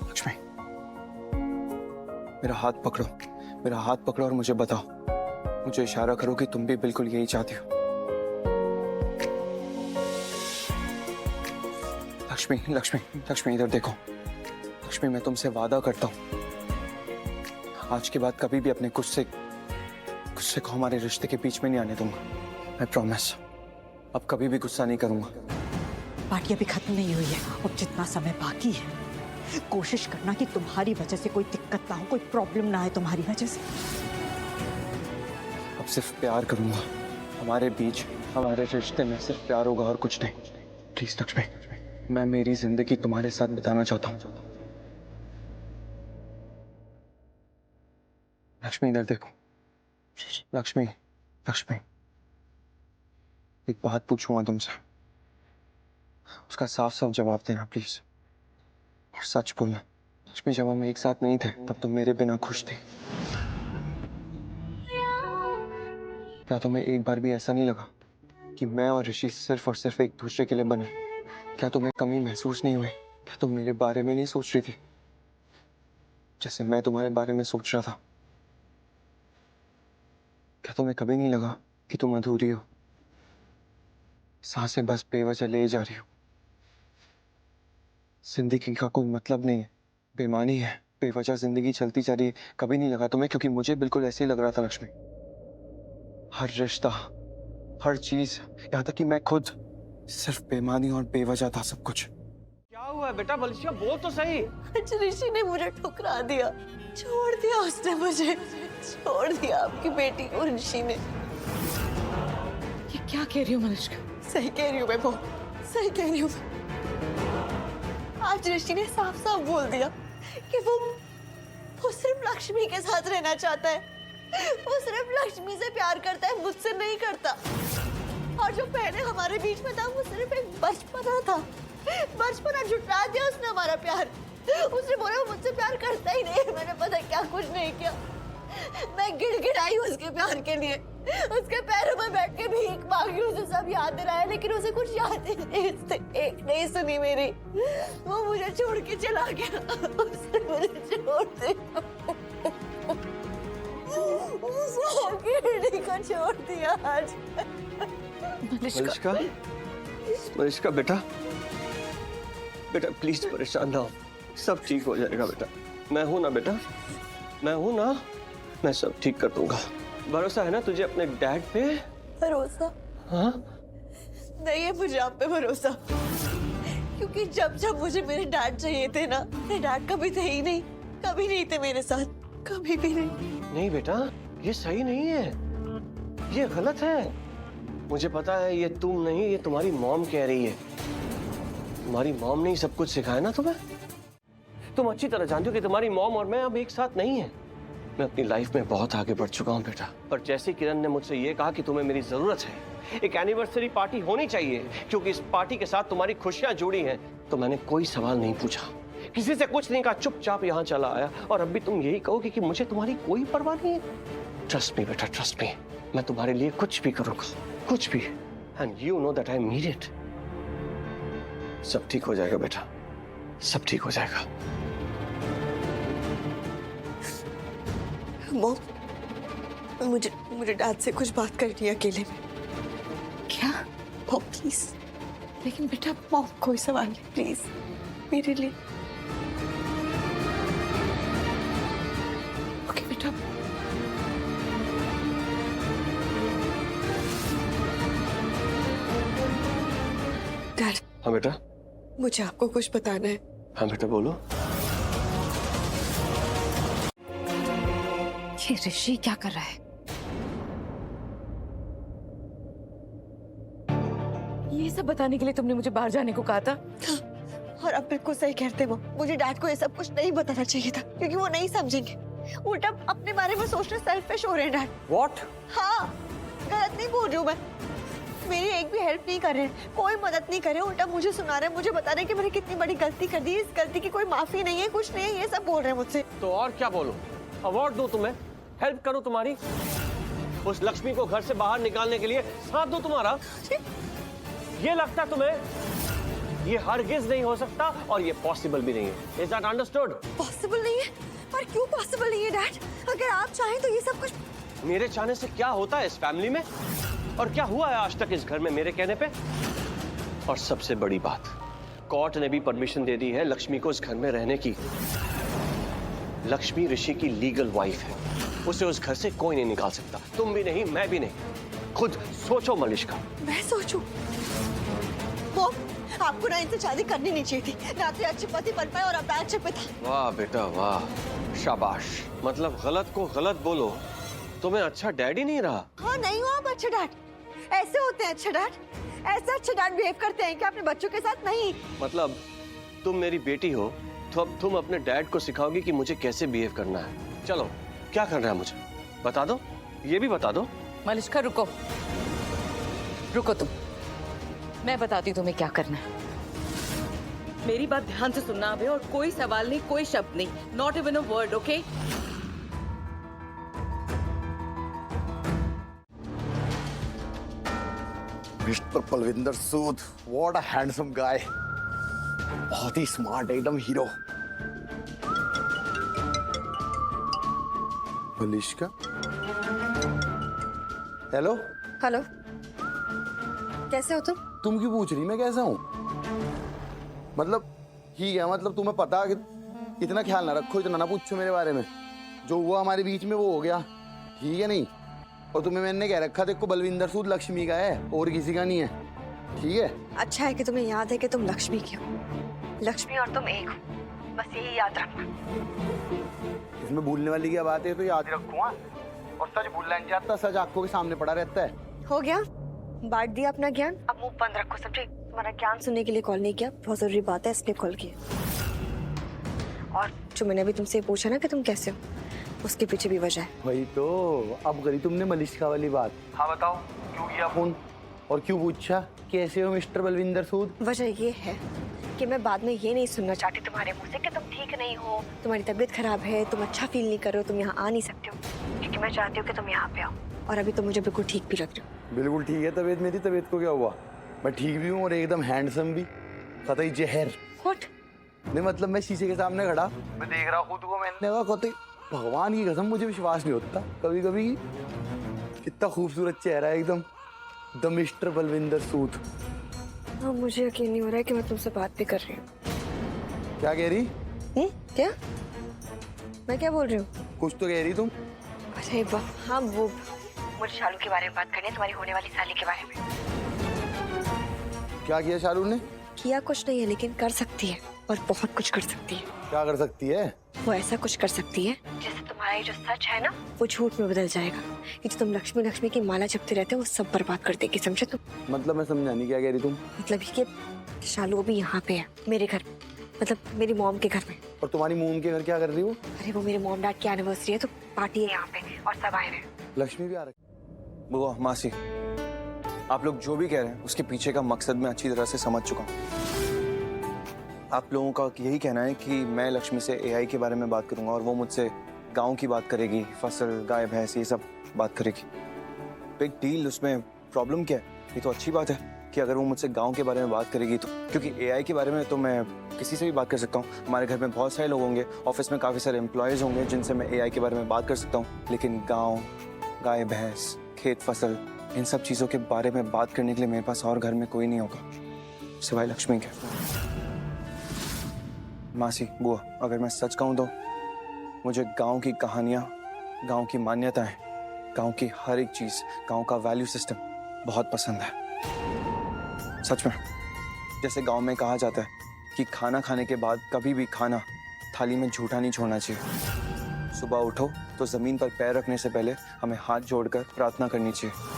लक्ष्मी मेरा हाथ पकड़ो और मुझे बताओ, मुझे इशारा करो कि तुम भी बिल्कुल यही चाहती हो। लक्ष्मी इधर देखो। लक्ष्मी मैं तुमसे वादा करता हूँ, आज के बाद कभी भी अपने गुस्से को हमारे रिश्ते के बीच में नहीं आने दूंगा। मैं प्रॉमिस, अब कभी भी गुस्सा नहीं करूंगा। पार्टी अभी खत्म नहीं हुई है और जितना समय बाकी है कोशिश करना कि तुम्हारी वजह से कोई दिक्कत ना हो, कोई प्रॉब्लम ना आए तुम्हारी वजह से। अब सिर्फ प्यार करूंगा, हमारे बीच, हमारे रिश्ते में सिर्फ प्यार होगा और कुछ नहीं। प्लीज लक्ष्मी, मैं मेरी जिंदगी तुम्हारे साथ बिताना चाहता हूँ। लक्ष्मी इधर देखो। लक्ष्मी एक बात पूछूंगा तुमसे, उसका साफ साफ जवाब देना प्लीज, और सच बोलना। लक्ष्मी जब हम एक साथ नहीं थे तब तुम मेरे बिना खुश थी। क्या तुम्हें एक बार भी ऐसा नहीं लगा कि मैं और ऋषि सिर्फ और सिर्फ एक दूसरे के लिए बने? क्या तुम्हें कमी महसूस नहीं हुई क्या तुम मेरे बारे में नहीं सोच रही थी जैसे मैं तुम्हारे बारे में सोच रहा था? क्या तुम्हें कभी नहीं लगा कि तुम अधूरी हो? सांसें बस बेवजह ले जा रही हो। जिंदगी का कोई मतलब नहीं है, बेमानी है, बेवजह जिंदगी चलती जा रही है। कभी नहीं लगा तुम्हें? क्योंकि मुझे बिल्कुल ऐसे ही लग रहा था लक्ष्मी। हर रिश्ता, हर चीज, यहाँ तक कि मैं खुद, सिर्फ बेमानी और बेवजह था सब कुछ। क्या हुआ है बेटा? मलिशा बोल तो सही। आज ऋषि ने मुझे ठुकरा दिया, छोड़ दिया उसने मुझे, छोड़ दिया आपकी बेटी को ऋषि ने। ये क्या कह रही हो मलिश्का? सही कह रही हूँ मैं, बहुत सही कह रही हूँ। आज ऋषि ने साफ साफ बोल दिया कि वो सिर्फ लक्ष्मी के साथ रहना चाहता है, वो सिर्फ लक्ष्मी से प्यार करता है, मुझसे नहीं करता। और जो पहले हमारे बीच में था वो सिर्फ एक बचपना था, बचपना झुठला दिया उसने हमारा प्यार। उसने बोला वो मुझसे प्यार करता ही नहीं। मैंने पता क्या कुछ नहीं किया, मैं गिड़गिड़ाई उसके प्यार के लिए, उसके पैरों में बैठ के भीख मांगी, उसे सब याद दिलाया, लेकिन उसे कुछ याद ही नहीं, उसने एक नहीं सुनी मेरी। वो मुझे छोड़ के चला गया, उसने मुझे छोड़ दिया, को छोड़ दिया आज। मलिश्का, मलिश्का बेटा, बेटा प्लीज परेशान ना हो, सब ठीक हो जाएगा बेटा। मैं हूं ना बेटा, मैं हूं ना, मैं सब ठीक कर दूंगा। भरोसा है ना तुझे अपने डैड पे? भरोसा? हाँ? नहीं है मुझे आप पे भरोसा, क्योंकि जब जब मुझे मेरे डैड चाहिए थे ना, मेरे डैड कभी थे ही नहीं, कभी नहीं थे मेरे साथ, कभी भी नहीं। नहीं बेटा, ये सही नहीं है, ये गलत है। मुझे पता है ये तुम नहीं, ये तुम्हारी मॉम कह रही है। तुम्हारी मॉम ने ही सब कुछ सिखाया ना तुम्हें। तुम अच्छी तरह जानते हो कि तुम्हारी मॉम और मैं अब एक साथ नहीं है। मैं अपनी लाइफ में बहुत आगे बढ़ चुका हूँ बेटा, पर जैसे किरण ने मुझसे ये कहा कि तुम्हें मेरी जरूरत है, एक एनिवर्सरी पार्टी होनी चाहिए क्योंकि इस पार्टी के साथ तुम्हारी खुशियां जुड़ी हैं, तो मैंने कोई सवाल नहीं पूछा, किसी से कुछ नहीं कहा, चुपचाप यहाँ चला आया। और अब भी तुम यही कहोगे कि मुझे तुम्हारी कोई परवाह नहीं है? ट्रस्ट मी बेटा, ट्रस्ट मी, मैं तुम्हारे लिए कुछ भी करूंगा, कुछ भी, and you know that I mean it. सब ठीक हो जाएगा बेटा, सब ठीक हो जाएगा। मॉम, मुझे डैड से कुछ बात करनी है अकेले में। क्या? Mom please. लेकिन बेटा मॉम, कोई सवाल नहीं प्लीज, मेरे लिए। ओके बेटा। डैड। हाँ बेटा। मुझे आपको कुछ बताना है। हाँ बेटा बोलो। ये ऋषि क्या कर रहा है? ये सब बताने के लिए तुमने मुझे बाहर जाने को कहा था? और अब बिल्कुल सही कहते वो, मुझे डैड को ये सब कुछ नहीं बताना चाहिए था, क्योंकि वो नहीं समझेंगे, उल्टा अपने बारे में सोचने सेल्फिश हो रहे हैं डैड। What? हाँ, गलत नहीं बोल रही हूँ मैं, मेरी एक भी हेल्प नहीं कर रहे हैं, कोई मदद नहीं कर रहे, उल्टा मुझे सुना रहे हैं, मुझे बता रहे हैं कि मैंने कितनी बड़ी गलती कर दी, इस गलती की कोई माफी नहीं है, कुछ नहीं है, ये सब बोल रहे हैं मुझसे। तो और क्या बोलूं? अवार्ड दूं तुम्हें? हेल्प करूं तुम्हारी? उस लक्ष्मी को घर से बाहर निकालने के लिए साथ दूं तुम्हारा? ये लगता तुम्हें? ये हरगिज नहीं हो सकता और ये पॉसिबल भी नहीं है। Is that understood? पॉसिबल नहीं है? पर क्यों पॉसिबल नहीं है डैड? अगर आप चाहें तो ये सब कुछ। मेरे चाहने से क्या होता है इस फैमिली में? और क्या हुआ है आज तक इस घर में मेरे कहने पे? और सबसे बड़ी बात, कोर्ट ने भी परमिशन दे दी है लक्ष्मी को इस घर में रहने की। लक्ष्मी ऋषि की लीगल वाइफ है, उसे उस घर से कोई नहीं निकाल सकता, तुम भी नहीं, मैं भी नहीं। खुद सोचो मलिश्का। मैं सोचूं? आपको ना इनसे शादी करनी नहीं चाहिए थी, ना तो अच्छे पति बन पाए और अब अच्छे पिता। वाह बेटा वाह, शाबाश। मतलब गलत को गलत बोलो, तुम्हें अच्छा डैडी नहीं रहा। हाँ नहीं हो आप अच्छे डैड, ऐसे होते हैं अच्छे डैड, ऐसे अच्छे डैड बिहेव करते हैं कि अपने बच्चों के साथ नहीं। मतलब तुम मेरी बेटी हो तो अब तुम अपने डैड को सिखाओगी कि मुझे कैसे बिहेव करना है। चलो क्या करना है मुझे बता दो, ये भी बता दो। मलिश्का रुको, रुको तुम, मैं बताती हूँ तुम्हें क्या करना है। मेरी बात ध्यान से सुनना अबे, और कोई सवाल नहीं, कोई शब्द नहीं, not even a word, okay? Mister Palvinder Sood, what a handsome guy. बहुत ही स्मार्ट है, एकदम हीरो। मलिष्का, हेलो। हेलो, कैसे हो तुम? तुम क्यों पूछ रही मैं कैसा हूँ? मतलब ठीक है, मतलब तुम्हें पता कि इतना ख्याल ना रखो, इतना ना पूछो मेरे बारे में। जो हुआ हमारे बीच में वो हो गया, ठीक है नहीं? और तुम्हें मैंने कह रखा देखो बलविंदर सूद लक्ष्मी का है और किसी का नहीं है, ठीक है? अच्छा है कि तुम्हें याद है कि तुम लक्ष्मी की हो। लक्ष्मी और तुम एक हो, बस यही याद रखना। इसमें भूलने वाली क्या बात है, तो याद ही रखूंगा। और सच भूलना नहीं चाहता, सच आंखों के सामने पड़ा रहता है। हो गया, बांट दिया अपना ज्ञान, अब मुंह बंद रखो, समझे? तुम्हारा ज्ञान सुनने के लिए कॉल नहीं किया, बहुत जरूरी बात है इसलिए कॉल किया। और जो मैंने अभी तुमसे पूछा ना कि तुम कैसे हो, उसके पीछे भी वजह है। वही तो, अब करी तुमने मलिष्का वाली बात। हाँ बताओ, क्यों किया फोन और क्यों पूछा कैसे हो मिस्टर बलविंदर सूद? वजह ये है कि मैं बाद में ये नहीं सुनना चाहती तुम्हारे मुंह से कि तुम ठीक नहीं हो, तुम्हारी तबीयत खराब है, तुम अच्छा फील नहीं कर रहे हो, तुम यहाँ आ नहीं सकते हो, क्योंकि मैं चाहती हूँ कि तुम यहाँ पे आओ। और अभी तो मुझे बिल्कुल ठीक भी लग रही हो। बिल्कुल ठीक है तबीयत मेरी। तबीयत को क्या हुआ? मैं ठीक भी हूँ और एकदम हैंडसम भी, कतई जहर। What? नहीं मतलब मैं शीशे के सामने खड़ा, मैं देख रहा खुद को, मैंने कहा कतई भगवान की कसम मुझे विश्वास नहीं होता कभी कभी, कितना खूबसूरत चेहरा है एकदम, द मिस्टर बलविंदर सूद। हाँ, मुझे यकीन नहीं हो रहा है कि मैं तुमसे बात भी कर रही हूँ। क्या कह रही? क्या? मैं क्या बोल रही हूँ? कुछ तो कह रही तुम। अरे वाह, हाँ वो मुझे शालू के बारे में बात करनी है, तुम्हारी होने वाली साली के बारे में। क्या किया शालू ने? किया कुछ नहीं है, लेकिन कर सकती है और बहुत कुछ कर सकती है। क्या कर सकती है? वो ऐसा कुछ कर सकती है जैसे तुम्हारा ये जो सच है ना वो झूठ में बदल जाएगा। ये जो तुम लक्ष्मी लक्ष्मी की माला जपते रहते हो वो सब बर्बाद कर देगी, समझे तुम? मतलब मैं समझा नहीं, क्या कह रही तुम? मतलब ये कि शालू अभी यहाँ पे है मेरे घर, मतलब मेरी मॉम के घर में। और तुम्हारी मोम के घर क्या कर रही हो? अरे वो मेरे मॉम डैड की एनिवर्सरी है तो पार्टी है यहाँ पे और सब आए हैं। लक्ष्मी भी आ रही? बुआ, मासी, आप लोग जो भी कह रहे हैं उसके पीछे का मकसद मैं अच्छी तरह से समझ चुका हूँ। आप लोगों का यही कहना है कि मैं लक्ष्मी से एआई के बारे में बात करूंगा और वो मुझसे गांव की बात करेगी, फसल, गाय, भैंस, ये सब बात करेगी। बिग डील, उसमें प्रॉब्लम क्या है? ये तो अच्छी बात है कि अगर वो मुझसे गांव के बारे में बात करेगी तो, क्योंकि एआई के बारे में तो मैं किसी से भी बात कर सकता हूँ। हमारे घर में बहुत सारे लोग होंगे, ऑफिस में काफ़ी सारे एम्प्लॉयज़ होंगे जिनसे मैं एआई के बारे में बात कर सकता हूँ। लेकिन गाँव, गाय, भैंस, खेत, फसल, इन सब चीज़ों के बारे में बात करने के लिए मेरे पास और घर में कोई नहीं होगा सिवाय लक्ष्मी के। मासी, बुआ, अगर मैं सच कहूँ तो मुझे गांव की कहानियाँ, गांव की मान्यताएं, गांव की हर एक चीज़, गांव का वैल्यू सिस्टम बहुत पसंद है। सच में, जैसे गांव में कहा जाता है कि खाना खाने के बाद कभी भी खाना थाली में झूठा नहीं छोड़ना चाहिए। सुबह उठो तो ज़मीन पर पैर रखने से पहले हमें हाथ जोड़कर प्रार्थना करनी चाहिए।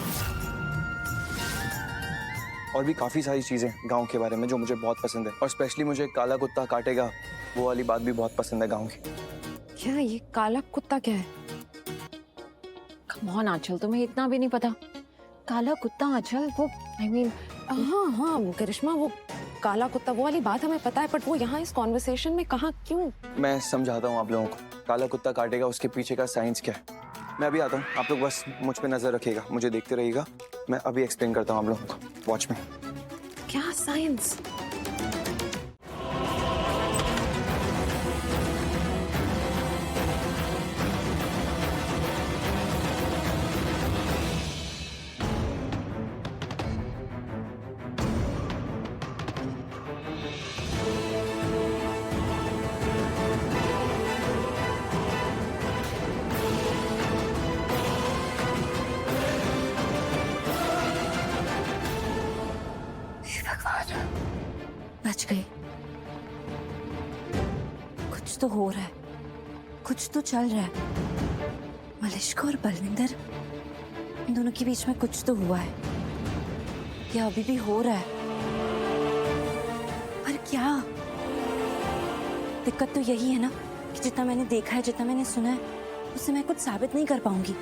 और भी काफ़ी सारी चीज़ें गांव के बारे में जो मुझे बहुत पसंद है। और स्पेशली मुझे काला कुत्ता काटेगा वो वाली बात भी बहुत पसंद है गांव की। क्या ये काला कुत्ता क्या है? कम ऑन आंचल, तुम्हें इतना भी नहीं पता? काला कुत्ता आंचल, वो हाँ करिश्मा, वो काला कुत्ता वो वाली बात हमें पता है, बट वो यहाँ इस कॉन्वर्सेशन में कहाँ, क्यों? मैं समझाता हूँ आप लोगों को। काला कुत्ता काटेगा उसके पीछे का साइंस क्या है। मैं अभी आता हूँ, आप लोग बस मुझ पे नजर रखिएगा, मुझे देखते रहिएगा। मैं अभी एक्सप्लेन करता हूँ आप लोगों को। वॉच में। क्या साइंस? बच गई। कुछ तो हो रहा है, कुछ तो चल रहा है। मलिष्का और बलविंदर, इन दोनों के बीच में कुछ तो हुआ है, या अभी भी हो रहा है, पर क्या? दिक्कत तो यही है ना कि जितना मैंने देखा है, जितना मैंने सुना है, उससे मैं कुछ साबित नहीं कर पाऊंगी।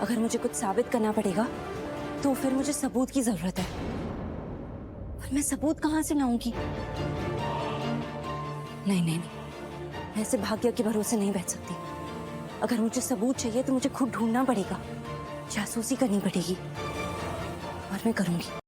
अगर मुझे कुछ साबित करना पड़ेगा तो फिर मुझे सबूत की जरूरत है। और मैं सबूत कहाँ से लाऊंगी? नहीं नहीं नहीं, मैं ऐसे भाग्य के भरोसे नहीं बैठ सकती। अगर मुझे सबूत चाहिए तो मुझे खुद ढूंढना पड़ेगा, जासूसी करनी पड़ेगी, और मैं करूंगी।